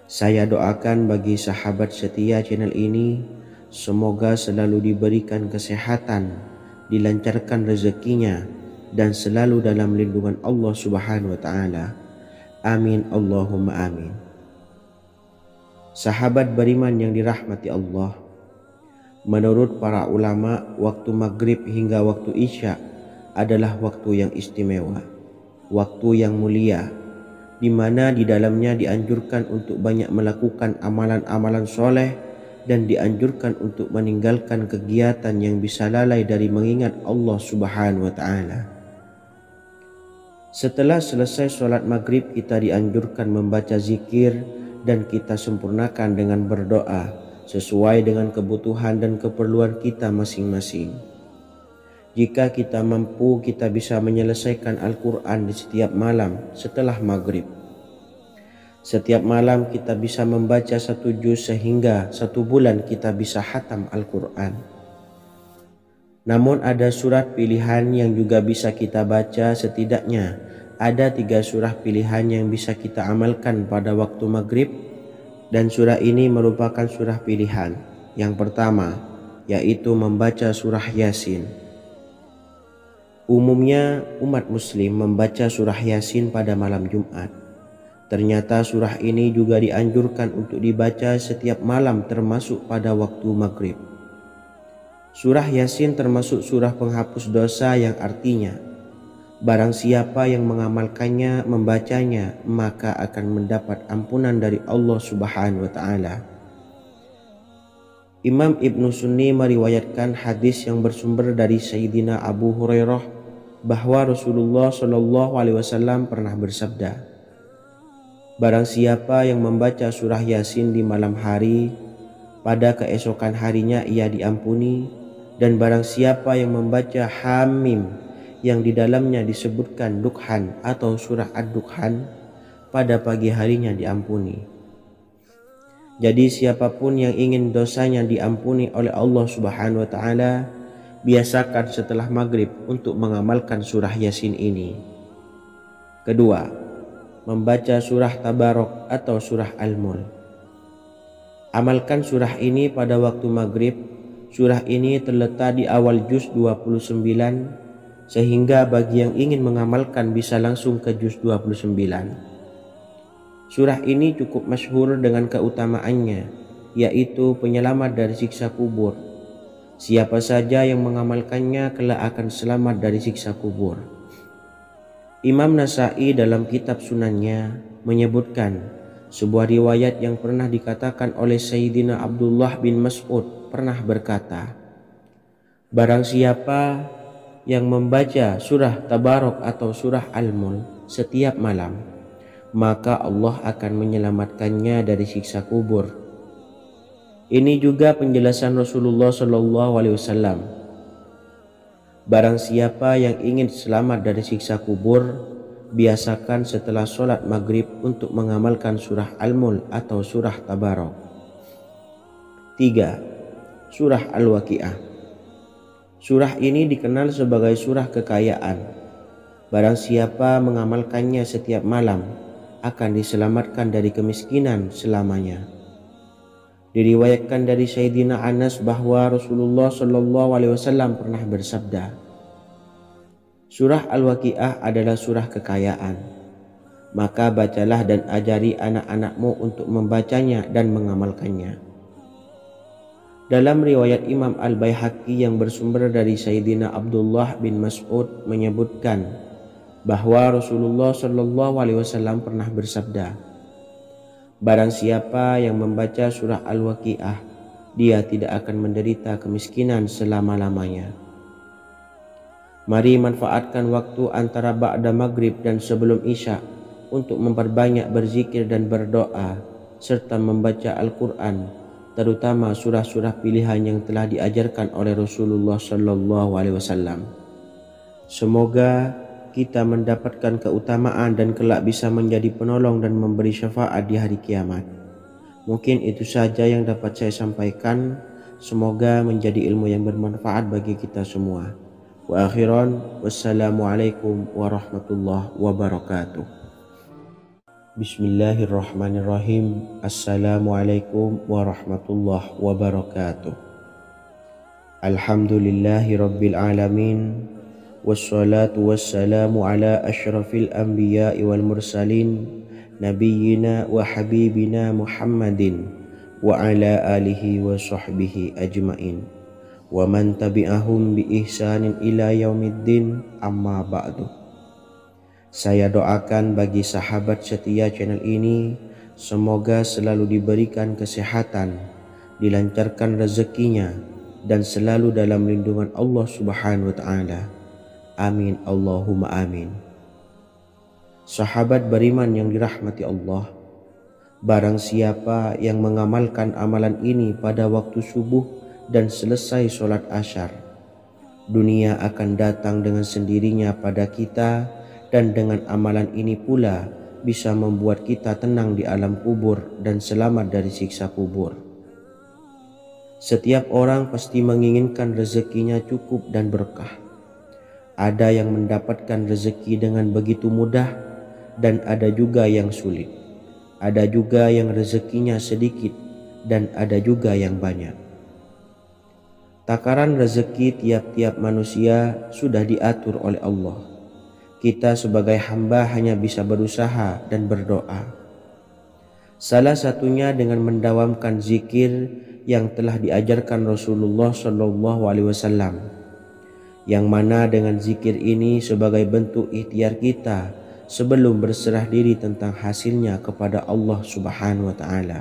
Speaker 1: Saya doakan bagi sahabat setia channel ini, semoga selalu diberikan kesehatan, dilancarkan rezekinya, dan selalu dalam lindungan Allah Subhanahu wa Ta'ala. Amin Allahumma amin. Sahabat beriman yang dirahmati Allah, menurut para ulama, waktu maghrib hingga waktu isya adalah waktu yang istimewa, waktu yang mulia, di mana di dalamnya dianjurkan untuk banyak melakukan amalan-amalan soleh dan dianjurkan untuk meninggalkan kegiatan yang bisa lalai dari mengingat Allah Subhanahu wa Ta'ala. Setelah selesai sholat maghrib, kita dianjurkan membaca zikir dan kita sempurnakan dengan berdoa sesuai dengan kebutuhan dan keperluan kita masing-masing. Jika kita mampu, kita bisa menyelesaikan Al-Quran di setiap malam setelah maghrib. Setiap malam kita bisa membaca 1 juz sehingga 1 bulan kita bisa khatam Al-Quran. Namun ada surat pilihan yang juga bisa kita baca. Setidaknya ada 3 surah pilihan yang bisa kita amalkan pada waktu maghrib, dan surah ini merupakan surah pilihan. Yang pertama yaitu membaca surah Yasin. Umumnya umat muslim membaca surah Yasin pada malam Jumat. Ternyata surah ini juga dianjurkan untuk dibaca setiap malam termasuk pada waktu maghrib. Surah Yasin termasuk surah penghapus dosa yang artinya barang siapa yang mengamalkannya, membacanya, maka akan mendapat ampunan dari Allah Subhanahu wa Ta'ala. Imam Ibnu Sunni meriwayatkan hadis yang bersumber dari Sayyidina Abu Hurairah bahwa Rasulullah SAW pernah bersabda, barang siapa yang membaca surah Yasin di malam hari, pada keesokan harinya ia diampuni. Dan barang siapa yang membaca Hamim yang di dalamnya disebutkan Dukhan atau surah Ad-Dukhan, pada pagi harinya diampuni. Jadi siapapun yang ingin dosanya diampuni oleh Allah Subhanahu wa Ta'ala, biasakan setelah maghrib untuk mengamalkan surah Yasin ini. Kedua, membaca surah Tabarok atau surah Al-Mulk. Amalkan surah ini pada waktu maghrib. Surah ini terletak di awal juz 29, sehingga bagi yang ingin mengamalkan bisa langsung ke juz 29. Surah ini cukup masyhur dengan keutamaannya, yaitu penyelamat dari siksa kubur. Siapa saja yang mengamalkannya kelak akan selamat dari siksa kubur. Imam Nasa'i dalam kitab Sunannya menyebutkan sebuah riwayat yang pernah dikatakan oleh Sayyidina Abdullah bin Mas'ud pernah berkata, "Barang siapa yang membaca surah Tabarok atau surah Al-Mulk setiap malam, maka Allah akan menyelamatkannya dari siksa kubur." Ini juga penjelasan Rasulullah SAW. Barang siapa yang ingin selamat dari siksa kubur, biasakan setelah sholat maghrib untuk mengamalkan surah Al-Mulk atau surah Tabarok. 3. Surah Al-Waqiah. Surah ini dikenal sebagai surah kekayaan. Barang siapa mengamalkannya setiap malam, akan diselamatkan dari kemiskinan selamanya. Diriwayatkan dari Sayyidina Anas bahwa Rasulullah SAW pernah bersabda, "Surah Al-Waqiah adalah surah kekayaan. Maka bacalah dan ajari anak-anakmu untuk membacanya dan mengamalkannya." Dalam riwayat Imam Al-Baihaqi yang bersumber dari Sayyidina Abdullah bin Mas'ud menyebutkan bahwa Rasulullah SAW pernah bersabda, "Barang siapa yang membaca surah Al-Waqiah, dia tidak akan menderita kemiskinan selama-lamanya." Mari manfaatkan waktu antara ba'da maghrib dan sebelum isya untuk memperbanyak berzikir dan berdoa serta membaca Al-Quran, terutama surah-surah pilihan yang telah diajarkan oleh Rasulullah SAW. Semoga kita mendapatkan keutamaan dan kelak bisa menjadi penolong dan memberi syafaat di hari kiamat. Mungkin itu saja yang dapat saya sampaikan. Semoga menjadi ilmu yang bermanfaat bagi kita semua. Wa akhiran, wassalamualaikum warahmatullahi wabarakatuh. Bismillahirrahmanirrahim. Assalamualaikum warahmatullahi wabarakatuh. Alhamdulillahi rabbil alamin. Wassalatu wassalamu ala ashrafil anbiya'i wal mursalin, nabiyyina wa habibina Muhammadin wa ala alihi wa sahbihi ajmain wa man tabi'ahum bi ihsanin ila yaumiddin, amma ba'du. Saya doakan bagi sahabat setia channel ini, semoga selalu diberikan kesehatan, dilancarkan rezekinya, dan selalu dalam lindungan Allah Subhanahu wa ta'ala. Amin Allahumma amin. Sahabat beriman yang dirahmati Allah, barang siapa yang mengamalkan amalan ini pada waktu subuh dan selesai sholat asyar, dunia akan datang dengan sendirinya pada kita, dan dengan amalan ini pula bisa membuat kita tenang di alam kubur dan selamat dari siksa kubur. Setiap orang pasti menginginkan rezekinya cukup dan berkah. Ada yang mendapatkan rezeki dengan begitu mudah, dan ada juga yang sulit. Ada juga yang rezekinya sedikit, dan ada juga yang banyak. Takaran rezeki tiap-tiap manusia sudah diatur oleh Allah. Kita sebagai hamba hanya bisa berusaha dan berdoa. Salah satunya dengan mendawamkan zikir yang telah diajarkan Rasulullah SAW. Yang mana dengan zikir ini sebagai bentuk ikhtiar kita sebelum berserah diri tentang hasilnya kepada Allah Subhanahu wa ta'ala.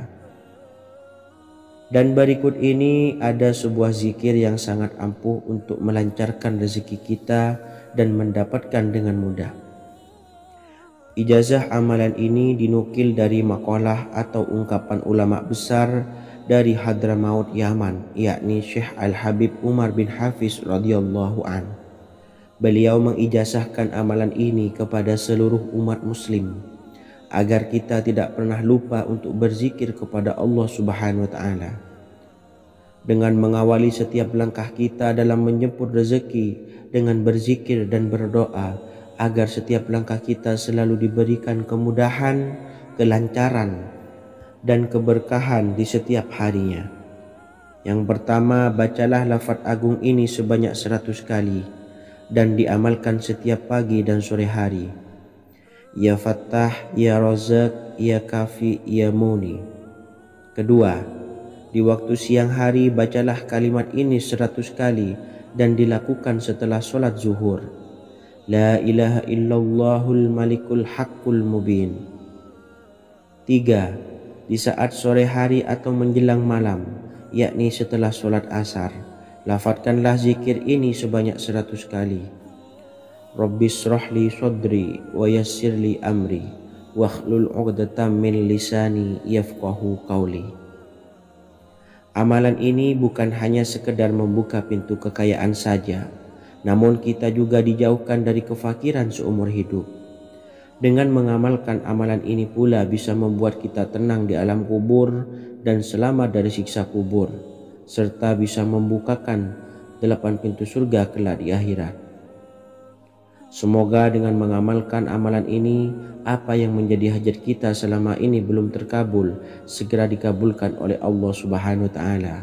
Speaker 1: Dan berikut ini ada sebuah zikir yang sangat ampuh untuk melancarkan rezeki kita dan mendapatkan dengan mudah. Ijazah amalan ini dinukil dari makalah atau ungkapan ulama besar dari Hadramaut Yaman, yakni Syekh Al-Habib Umar bin Hafiz radhiyallahu an. Beliau mengijazahkan amalan ini kepada seluruh umat muslim agar kita tidak pernah lupa untuk berzikir kepada Allah Subhanahu wa ta'ala. Dengan mengawali setiap langkah kita dalam menjemput rezeki dengan berzikir dan berdoa agar setiap langkah kita selalu diberikan kemudahan, kelancaran, dan keberkahan di setiap harinya. Yang pertama, bacalah lafaz agung ini sebanyak 100 kali dan diamalkan setiap pagi dan sore hari. Ya Fattah, Ya Razak, Ya Kafi, Ya Muni. Kedua, di waktu siang hari bacalah kalimat ini 100 kali dan dilakukan setelah sholat zuhur. La ilaha illallahul malikul haqqul mubin. Tiga, di saat sore hari atau menjelang malam, yakni setelah sholat asar, lafadzkanlah zikir ini sebanyak 100 kali. Rabbis shrahli sodri wa yassirli amri wakhlul 'uqdatam min lisani yafqahu qawli. Amalan ini bukan hanya sekedar membuka pintu kekayaan saja, namun kita juga dijauhkan dari kefakiran seumur hidup. Dengan mengamalkan amalan ini pula bisa membuat kita tenang di alam kubur dan selamat dari siksa kubur, serta bisa membukakan 8 pintu surga kelak di akhirat. Semoga dengan mengamalkan amalan ini, apa yang menjadi hajat kita selama ini belum terkabul, segera dikabulkan oleh Allah Subhanahu wa Ta'ala.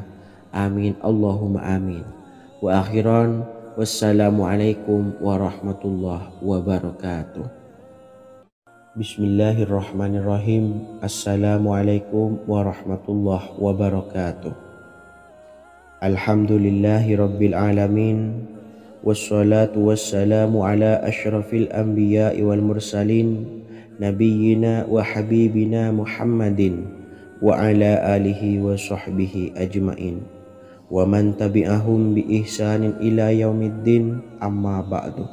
Speaker 1: Amin, Allahumma amin. Wa akhiran, wassalamualaikum warahmatullahi wabarakatuh. Bismillahirrahmanirrahim. Assalamualaikum warahmatullahi wabarakatuh. Alhamdulillahi rabbil alamin. Wassalatu wassalamu ala ashrafil anbiya'i wal mursalin nabiyyina wa habibina Muhammadin wa ala alihi wa sahbihi ajmain wa man tabi'ahum bi ihsanin ila yaumiddin, amma ba'du.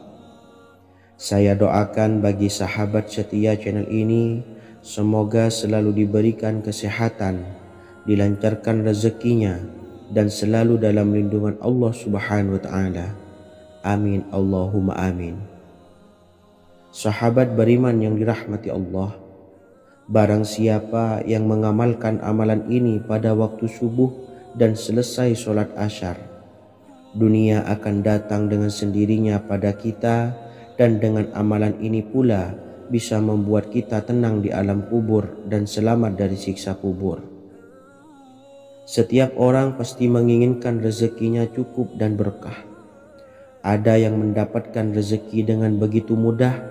Speaker 1: Saya doakan bagi sahabat setia channel ini, semoga selalu diberikan kesehatan, dilancarkan rezekinya, dan selalu dalam lindungan Allah Subhanahu wa Ta'ala. Amin, Allahumma amin. Sahabat beriman yang dirahmati Allah, barang siapa yang mengamalkan amalan ini pada waktu subuh dan selesai sholat asyar, dunia akan datang dengan sendirinya pada kita, dan dengan amalan ini pula bisa membuat kita tenang di alam kubur dan selamat dari siksa kubur. Setiap orang pasti menginginkan rezekinya cukup dan berkah. Ada yang mendapatkan rezeki dengan begitu mudah,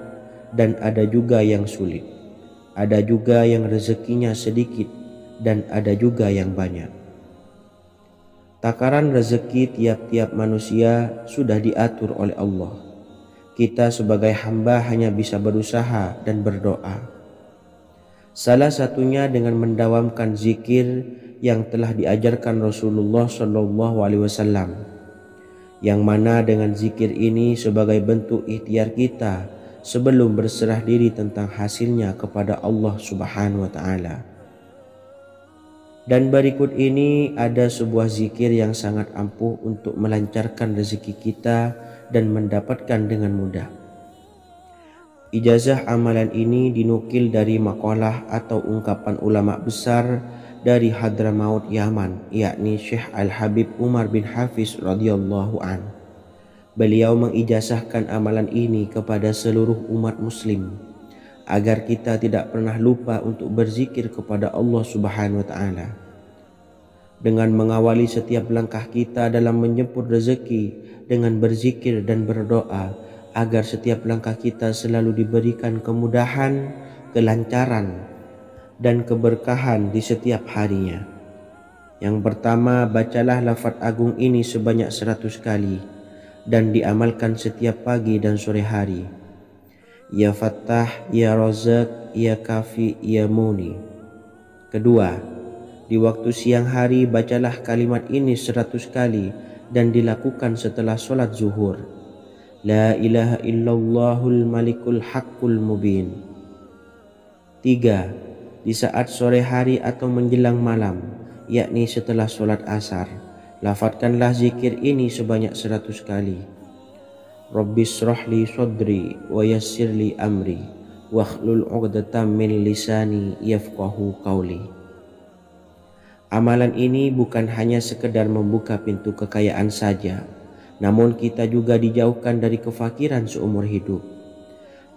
Speaker 1: dan ada juga yang sulit. Ada juga yang rezekinya sedikit, dan ada juga yang banyak. Takaran rezeki tiap-tiap manusia sudah diatur oleh Allah. Kita sebagai hamba hanya bisa berusaha dan berdoa. Salah satunya dengan mendawamkan zikir yang telah diajarkan Rasulullah SAW, yang mana dengan zikir ini sebagai bentuk ikhtiar kita sebelum berserah diri tentang hasilnya kepada Allah Subhanahu wa Ta'ala. Dan berikut ini ada sebuah zikir yang sangat ampuh untuk melancarkan rezeki kita dan mendapatkan dengan mudah. Ijazah amalan ini dinukil dari makalah atau ungkapan ulama besar dari Hadramaut Yaman, yakni Syekh Al-Habib Umar bin Hafiz radhiyallahu an. Beliau mengijazahkan amalan ini kepada seluruh umat muslim agar kita tidak pernah lupa untuk berzikir kepada Allah Subhanahu wa Ta'ala. Dengan mengawali setiap langkah kita dalam menjemput rezeki dengan berzikir dan berdoa agar setiap langkah kita selalu diberikan kemudahan, kelancaran, dan keberkahan di setiap harinya. Yang pertama, bacalah lafaz agung ini sebanyak 100 kali dan diamalkan setiap pagi dan sore hari. Ya Fattah, Ya Razak, Ya Kafi, Ya Muni. Kedua, di waktu siang hari bacalah kalimat ini 100 kali dan dilakukan setelah sholat zuhur. La ilaha illallahul malikul haqqul mubin. Tiga, di saat sore hari atau menjelang malam, yakni setelah sholat asar, lafadzkanlah zikir ini sebanyak 100 kali. Rabbis shrahli sodri wa yassirli amri wakhlul 'uqdatam min lisani yafqahu qawli. Amalan ini bukan hanya sekedar membuka pintu kekayaan saja, namun kita juga dijauhkan dari kefakiran seumur hidup.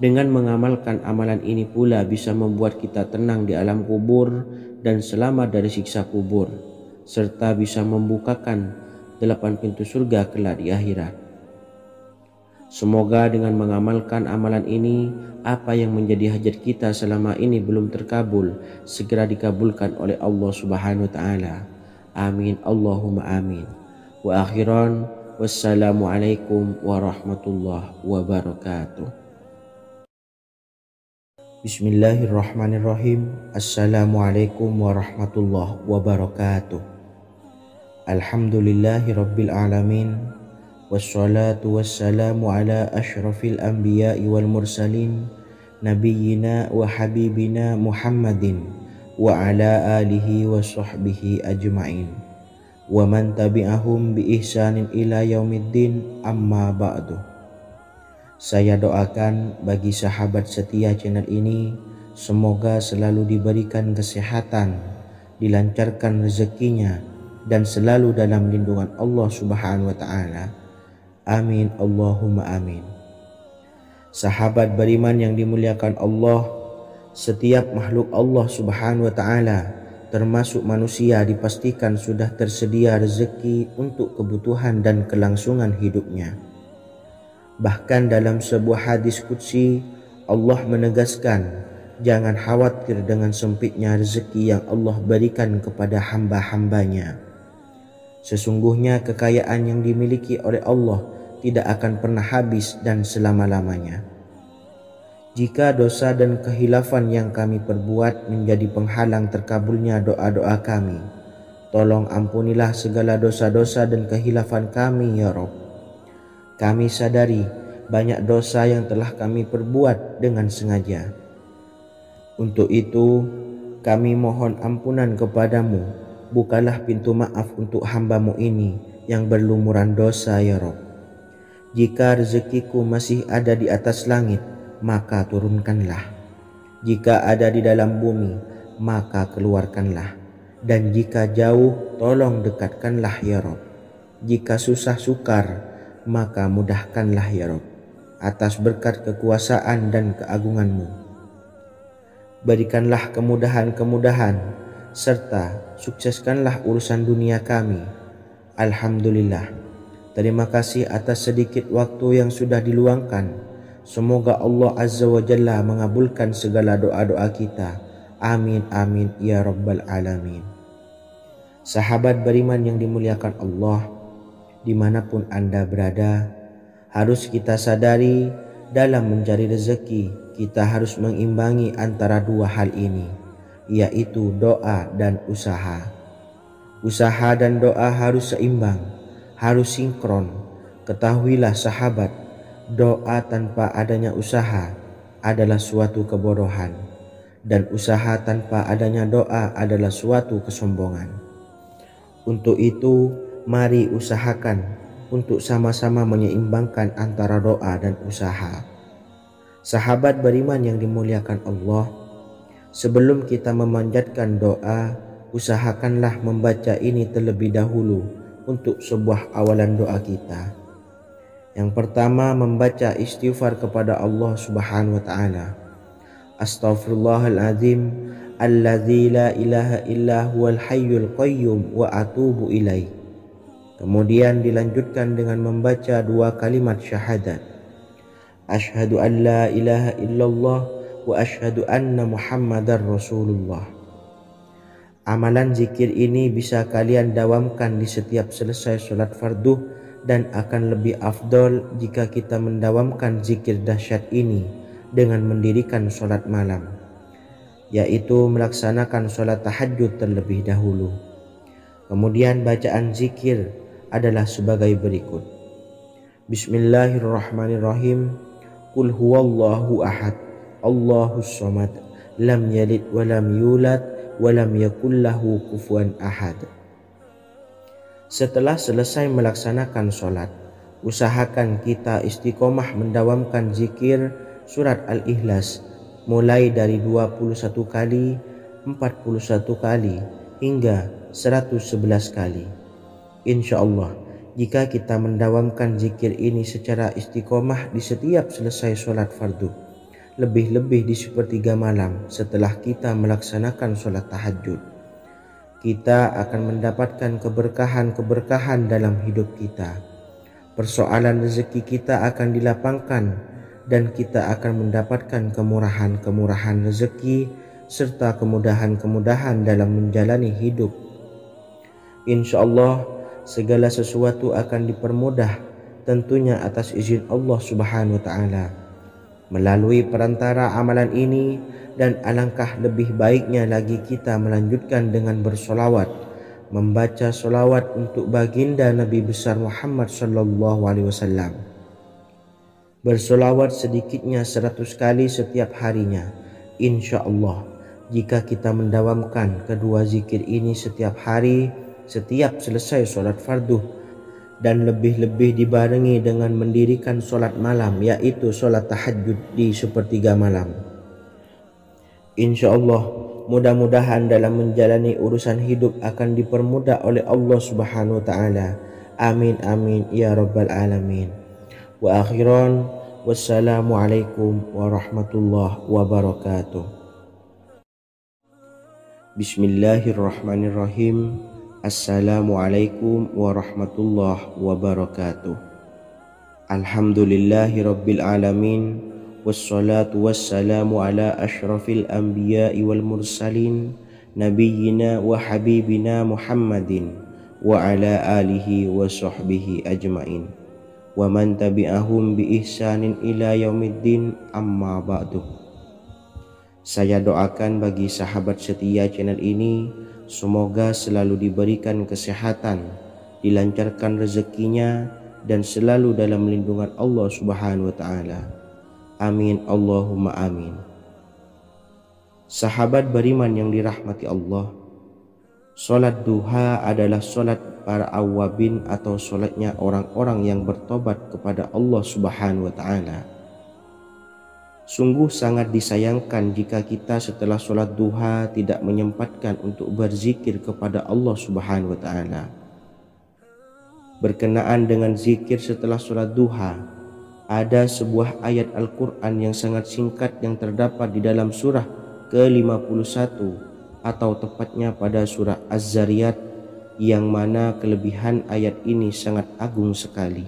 Speaker 1: Dengan mengamalkan amalan ini pula bisa membuat kita tenang di alam kubur dan selamat dari siksa kubur, serta bisa membukakan 8 pintu surga kelak di akhirat. Semoga dengan mengamalkan amalan ini, apa yang menjadi hajat kita selama ini belum terkabul, segera dikabulkan oleh Allah Subhanahu wa taala. Amin Allahumma amin. Wa akhiran, wassalamualaikum warahmatullahi wabarakatuh. Bismillahirrahmanirrahim. Assalamualaikum warahmatullahi wabarakatuh. Alhamdulillahi rabbil alamin. Wassalatu wassalamu ala ashrafil anbiya'i wal mursalin nabiyyina wa habibina Muhammadin wa ala alihi wa sahbihi ajma'in wa man tabi'ahum bi ihsanin ila yaumiddin, amma ba'du. Saya doakan bagi sahabat setia channel ini, semoga selalu diberikan kesehatan, dilancarkan rezekinya, dan selalu dalam lindungan Allah Subhanahu wa taala. Amin Allahumma amin. Sahabat beriman yang dimuliakan Allah, setiap makhluk Allah Subhanahu wa taala termasuk manusia dipastikan sudah tersedia rezeki untuk kebutuhan dan kelangsungan hidupnya. Bahkan dalam sebuah hadis qudsi, Allah menegaskan, jangan khawatir dengan sempitnya rezeki yang Allah berikan kepada hamba-hambanya. Sesungguhnya kekayaan yang dimiliki oleh Allah tidak akan pernah habis dan selama-lamanya. Jika dosa dan kehilafan yang kami perbuat menjadi penghalang terkabulnya doa-doa kami, tolong ampunilah segala dosa-dosa dan kehilafan kami ya Rabb. Kami sadari banyak dosa yang telah kami perbuat dengan sengaja. Untuk itu kami mohon ampunan kepadamu. Bukalah pintu maaf untuk hamba-Mu ini yang berlumuran dosa ya Rabb. Jika rezekiku masih ada di atas langit, maka turunkanlah. Jika ada di dalam bumi, maka keluarkanlah. Dan jika jauh, tolong dekatkanlah ya Rabb. Jika susah sukar, maka mudahkanlah ya Rabb, atas berkat kekuasaan dan keagungan-Mu. Berikanlah kemudahan-kemudahan, serta sukseskanlah urusan dunia kami. Alhamdulillah. Terima kasih atas sedikit waktu yang sudah diluangkan. Semoga Allah Azza wa Jalla mengabulkan segala doa-doa kita. Amin amin ya rabbal alamin. Sahabat beriman yang dimuliakan Allah, dimanapun Anda berada, harus kita sadari dalam mencari rezeki kita harus mengimbangi antara dua hal ini, yaitu doa dan usaha. Usaha dan doa harus seimbang, harus sinkron. Ketahuilah sahabat, doa tanpa adanya usaha adalah suatu kebodohan, dan usaha tanpa adanya doa adalah suatu kesombongan. Untuk itu, mari usahakan untuk sama-sama menyeimbangkan antara doa dan usaha. Sahabat beriman yang dimuliakan Allah, sebelum kita memanjatkan doa, usahakanlah membaca ini terlebih dahulu untuk sebuah awalan doa kita. Yang pertama, membaca istighfar kepada Allah Subhanahu wa taala. Astaghfirullahaladzim alladzi la ilaha illa huwal hayyul qayyum wa atubu ilaih. Kemudian dilanjutkan dengan membaca dua kalimat syahadat. Asyhadu an la ilaha illallah wa asyhadu anna Muhammadar Rasulullah. Amalan zikir ini bisa kalian dawamkan di setiap selesai sholat fardu, dan akan lebih afdol jika kita mendawamkan zikir dahsyat ini dengan mendirikan sholat malam, yaitu melaksanakan sholat tahajud terlebih dahulu. Kemudian bacaan zikir adalah sebagai berikut. Bismillahirrahmanirrahim. Qul huwallahu ahad, Allahus samad, lam yalid wa lam yulad wa lam yakul lahu kufuwan ahad. Setelah selesai melaksanakan sholat, usahakan kita istiqomah mendawamkan zikir surat Al-Ikhlas mulai dari 21 kali, 41 kali, hingga 111 kali. Insya Allah, jika kita mendawamkan zikir ini secara istiqomah di setiap selesai sholat fardu, lebih-lebih di sepertiga malam setelah kita melaksanakan sholat tahajud, kita akan mendapatkan keberkahan-keberkahan dalam hidup kita. persoalan rezeki kita akan dilapangkan dan kita akan mendapatkan kemurahan-kemurahan rezeki serta kemudahan-kemudahan dalam menjalani hidup. Insya Allah segala sesuatu akan dipermudah, tentunya atas izin Allah Subhanahu wa Ta'ala. Melalui perantara amalan ini, dan alangkah lebih baiknya lagi kita melanjutkan dengan bersolawat, membaca solawat untuk baginda Nabi besar Muhammad sallallahu alaihi wasallam. Bersolawat sedikitnya 100 kali setiap harinya. Insya Allah jika kita mendawamkan kedua zikir ini setiap hari, setiap selesai solat fardu, dan lebih-lebih dibarengi dengan mendirikan solat malam, yaitu solat tahajud di sepertiga malam. Insya Allah mudah-mudahan dalam menjalani urusan hidup akan dipermudah oleh Allah Subhanahu wa Ta'ala. Amin amin ya rabbal alamin. Wa akhiran, wassalamualaikum warahmatullahi wabarakatuh. Bismillahirrahmanirrahim. Assalamualaikum warahmatullahi wabarakatuh. Alhamdulillahi rabbil alamin. Wassalatu wassalamu ala ashrafil anbiya'i wal mursalin, nabiyyina wa habibina Muhammadin wa ala alihi wa sahbihi ajmain, wa man tabi'ahum bi ihsanin ila yaumiddin, amma ba'du. Saya doakan bagi sahabat setia channel ini, semoga selalu diberikan kesehatan, dilancarkan rezekinya, dan selalu dalam lindungan Allah Subhanahu wa Ta'ala. Amin Allahumma amin. Sahabat beriman yang dirahmati Allah, solat duha adalah solat para awabin atau solatnya orang-orang yang bertobat kepada Allah Subhanahu wa Ta'ala. Sungguh sangat disayangkan jika kita setelah solat duha tidak menyempatkan untuk berzikir kepada Allah Subhanahu wa Ta'ala. Berkenaan dengan zikir setelah solat duha, ada sebuah ayat Al-Quran yang sangat singkat yang terdapat di dalam surah ke-51 atau tepatnya pada surah Az-Zariyat, yang mana kelebihan ayat ini sangat agung sekali.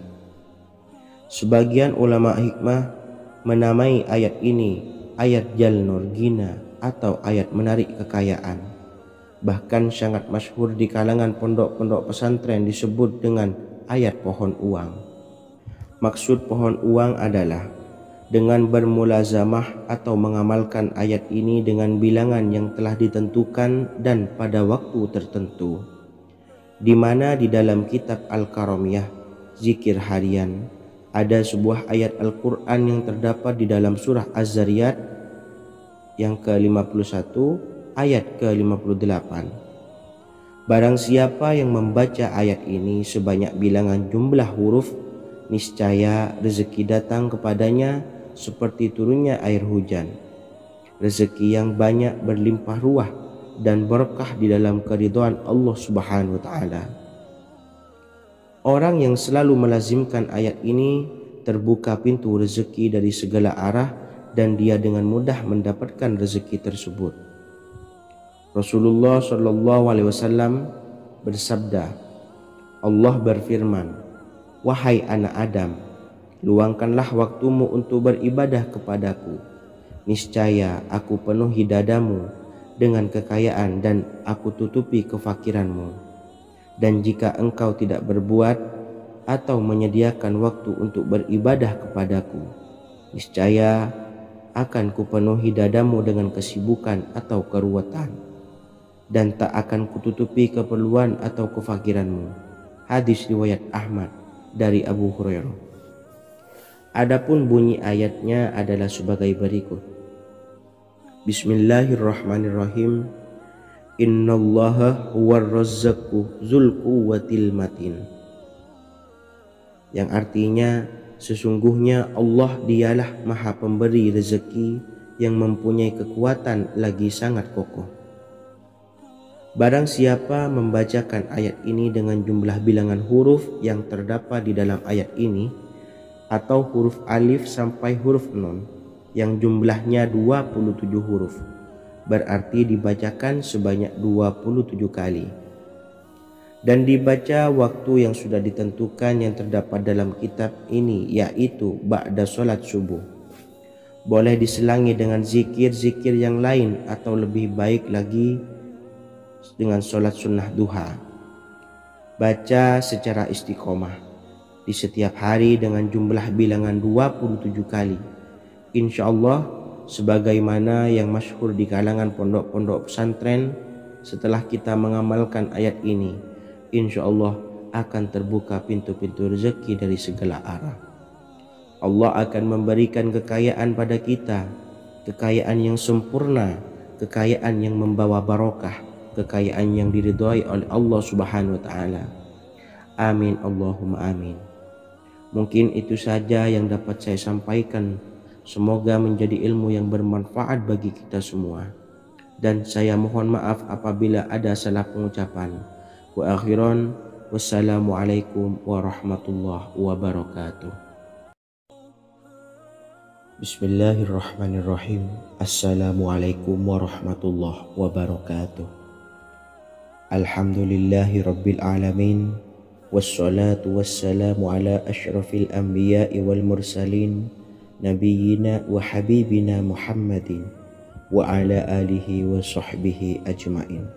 Speaker 1: Sebagian ulama hikmah menamai ayat ini ayat Jalnur Gina atau ayat menarik kekayaan. Bahkan sangat masyhur di kalangan pondok-pondok pesantren disebut dengan ayat pohon uang. Maksud pohon uang adalah dengan bermulazamah atau mengamalkan ayat ini dengan bilangan yang telah ditentukan dan pada waktu tertentu, di mana di dalam kitab Al-Karamiyah zikir harian ada sebuah ayat Al-Quran yang terdapat di dalam surah Az-Zariyat yang ke-51 ayat ke-58. Barang siapa yang membaca ayat ini sebanyak bilangan jumlah huruf, niscaya rezeki datang kepadanya seperti turunnya air hujan. Rezeki yang banyak berlimpah ruah dan berkah di dalam keridhaan Allah Subhanahu wa Ta'ala. Orang yang selalu melazimkan ayat ini terbuka pintu rezeki dari segala arah dan dia dengan mudah mendapatkan rezeki tersebut. Rasulullah sallallahu alaihi wasallam bersabda, Allah berfirman, "Wahai anak Adam, luangkanlah waktumu untuk beribadah kepadaku. Niscaya aku penuhi dadamu dengan kekayaan dan aku tutupi kefakiranmu. Dan jika engkau tidak berbuat atau menyediakan waktu untuk beribadah kepadaku, niscaya akan kupenuhi dadamu dengan kesibukan atau keruwetan, dan tak akan kututupi keperluan atau kefakiranmu." Hadis riwayat Ahmad dari Abu Hurairah. Adapun bunyi ayatnya adalah sebagai berikut. Bismillahirrahmanirrahim. Innallaha huwar razzaqu dzul quwwatil matin. Yang artinya sesungguhnya Allah dialah Maha Pemberi rezeki yang mempunyai kekuatan lagi sangat kokoh. Barang siapa membacakan ayat ini dengan jumlah bilangan huruf yang terdapat di dalam ayat ini, atau huruf alif sampai huruf nun yang jumlahnya 27 huruf, berarti dibacakan sebanyak 27 kali. dan dibaca waktu yang sudah ditentukan yang terdapat dalam kitab ini, yaitu ba'da solat subuh. Boleh diselangi dengan zikir-zikir yang lain atau lebih baik lagi dengan solat sunnah duha. Baca secara istiqomah di setiap hari dengan jumlah bilangan 27 kali. Insya Allah sebagaimana yang masyhur di kalangan pondok-pondok pesantren, setelah kita mengamalkan ayat ini, insya Allah akan terbuka pintu-pintu rezeki dari segala arah. Allah akan memberikan kekayaan pada kita, kekayaan yang sempurna, kekayaan yang membawa barokah, kekayaan yang diridhai oleh Allah Subhanahu wa taala. Amin Allahumma amin. Mungkin itu saja yang dapat saya sampaikan. Semoga menjadi ilmu yang bermanfaat bagi kita semua. Dan saya mohon maaf apabila ada salah pengucapan. Wa akhiran, wassalamualaikum warahmatullahi wabarakatuh. Bismillahirrahmanirrahim. Assalamualaikum warahmatullahi wabarakatuh. Alhamdulillahi rabbil alamin. Wassalatu wassalamu ala ashrafil anbiya'i wal mursalin, nabiyyina wa habibina Muhammadin wa ala alihi wa sahbihi ajmain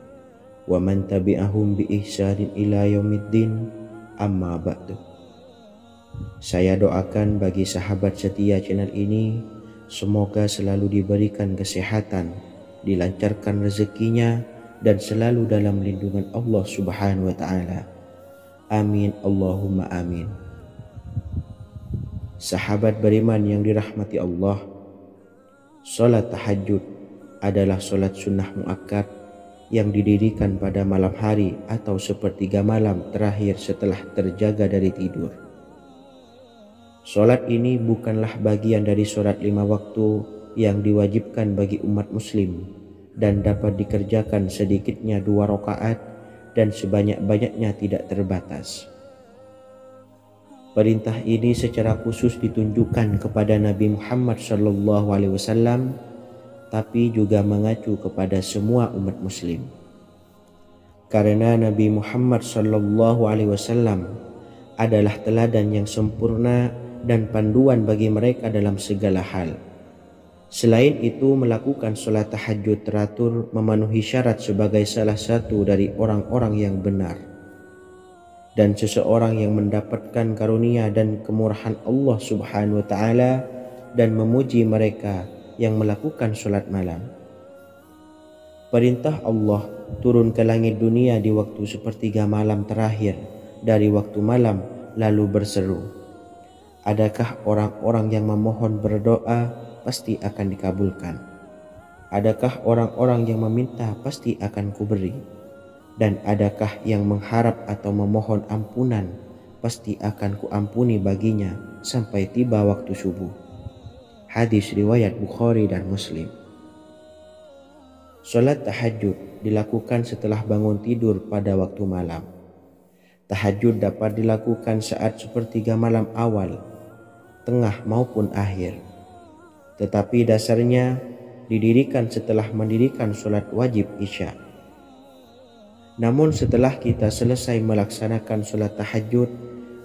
Speaker 1: wa man tabi'ahum bi ihsanin ila yaumiddin, amma ba'du. Saya doakan bagi sahabat setia channel ini, semoga selalu diberikan kesehatan, dilancarkan rezekinya, dan selalu dalam lindungan Allah Subhanahu wa ta'ala. Amin Allahumma amin. Sahabat beriman yang dirahmati Allah, salat tahajud adalah salat sunnah muakkad yang didirikan pada malam hari atau sepertiga malam terakhir setelah terjaga dari tidur. Salat ini bukanlah bagian dari salat 5 waktu yang diwajibkan bagi umat muslim dan dapat dikerjakan sedikitnya 2 rakaat dan sebanyak-banyaknya tidak terbatas. Perintah ini secara khusus ditunjukkan kepada Nabi Muhammad SAW, tapi juga mengacu kepada semua umat muslim. Karena Nabi Muhammad SAW adalah teladan yang sempurna dan panduan bagi mereka dalam segala hal. Selain itu, melakukan sholat tahajud teratur memenuhi syarat sebagai salah satu dari orang-orang yang benar. Dan seseorang yang mendapatkan karunia dan kemurahan Allah Subhanahu wa ta'ala dan memuji mereka yang melakukan sholat malam. Perintah Allah turun ke langit dunia di waktu sepertiga malam terakhir dari waktu malam lalu berseru, adakah orang-orang yang memohon berdoa pasti akan dikabulkan? Adakah orang-orang yang meminta pasti akan kuberi? Dan adakah yang mengharap atau memohon ampunan pasti akan kuampuni baginya sampai tiba waktu subuh. Hadis riwayat Bukhari dan Muslim. Salat tahajud dilakukan setelah bangun tidur pada waktu malam. Tahajud dapat dilakukan saat sepertiga malam awal, tengah maupun akhir. Tetapi dasarnya didirikan setelah mendirikan sholat wajib isya. Namun setelah kita selesai melaksanakan sholat tahajud,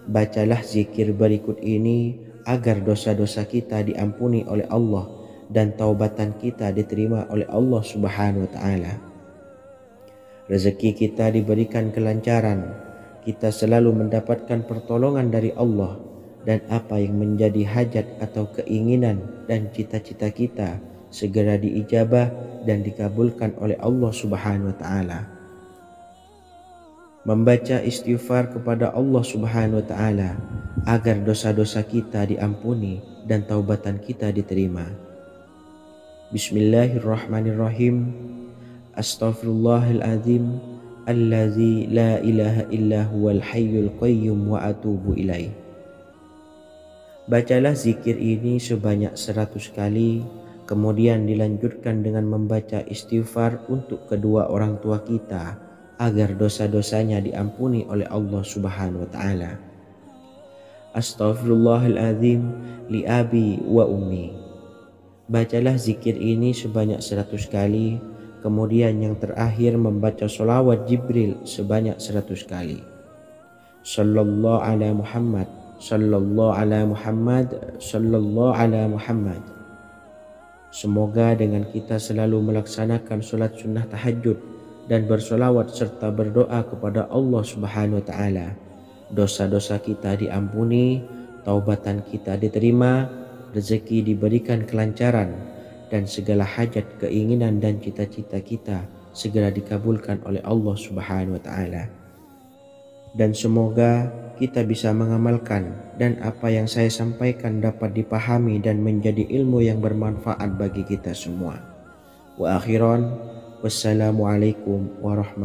Speaker 1: bacalah zikir berikut ini agar dosa-dosa kita diampuni oleh Allah dan taubatan kita diterima oleh Allah Subhanahu wa ta'ala. Rezeki kita diberikan kelancaran, kita selalu mendapatkan pertolongan dari Allah, dan apa yang menjadi hajat atau keinginan dan cita-cita kita segera diijabah dan dikabulkan oleh Allah Subhanahu wa ta'ala. Membaca istighfar kepada Allah Subhanahu wa ta'ala agar dosa-dosa kita diampuni dan taubatan kita diterima. Bismillahirrahmanirrahim. Astaghfirullahaladzim allazi la ilaha illa huwal hayyul qayyum wa atubu ilaih. Bacalah zikir ini sebanyak 100 kali, kemudian dilanjutkan dengan membaca istighfar untuk kedua orang tua kita agar dosa-dosanya diampuni oleh Allah Subhanahu wa ta'ala. Astaghfirullahaladzim li abi wa ummi. Bacalah zikir ini sebanyak 100 kali, Kemudian yang terakhir membaca sholawat Jibril sebanyak 100 kali. Sallallahu ala Muhammad, sallallahu ala Muhammad, sallallahu ala Muhammad. Semoga dengan kita selalu melaksanakan sholat sunnah tahajud dan bersolawat serta berdoa kepada Allah Subhanahu wa Ta'ala, dosa-dosa kita diampuni, taubatan kita diterima, rezeki diberikan kelancaran, dan segala hajat, keinginan dan cita-cita kita segera dikabulkan oleh Allah Subhanahu wa Ta'ala. Dan semoga kita bisa mengamalkan dan apa yang saya sampaikan dapat dipahami dan menjadi ilmu yang bermanfaat bagi kita semua. Wa akhiran, wassalamualaikum warahmatullahi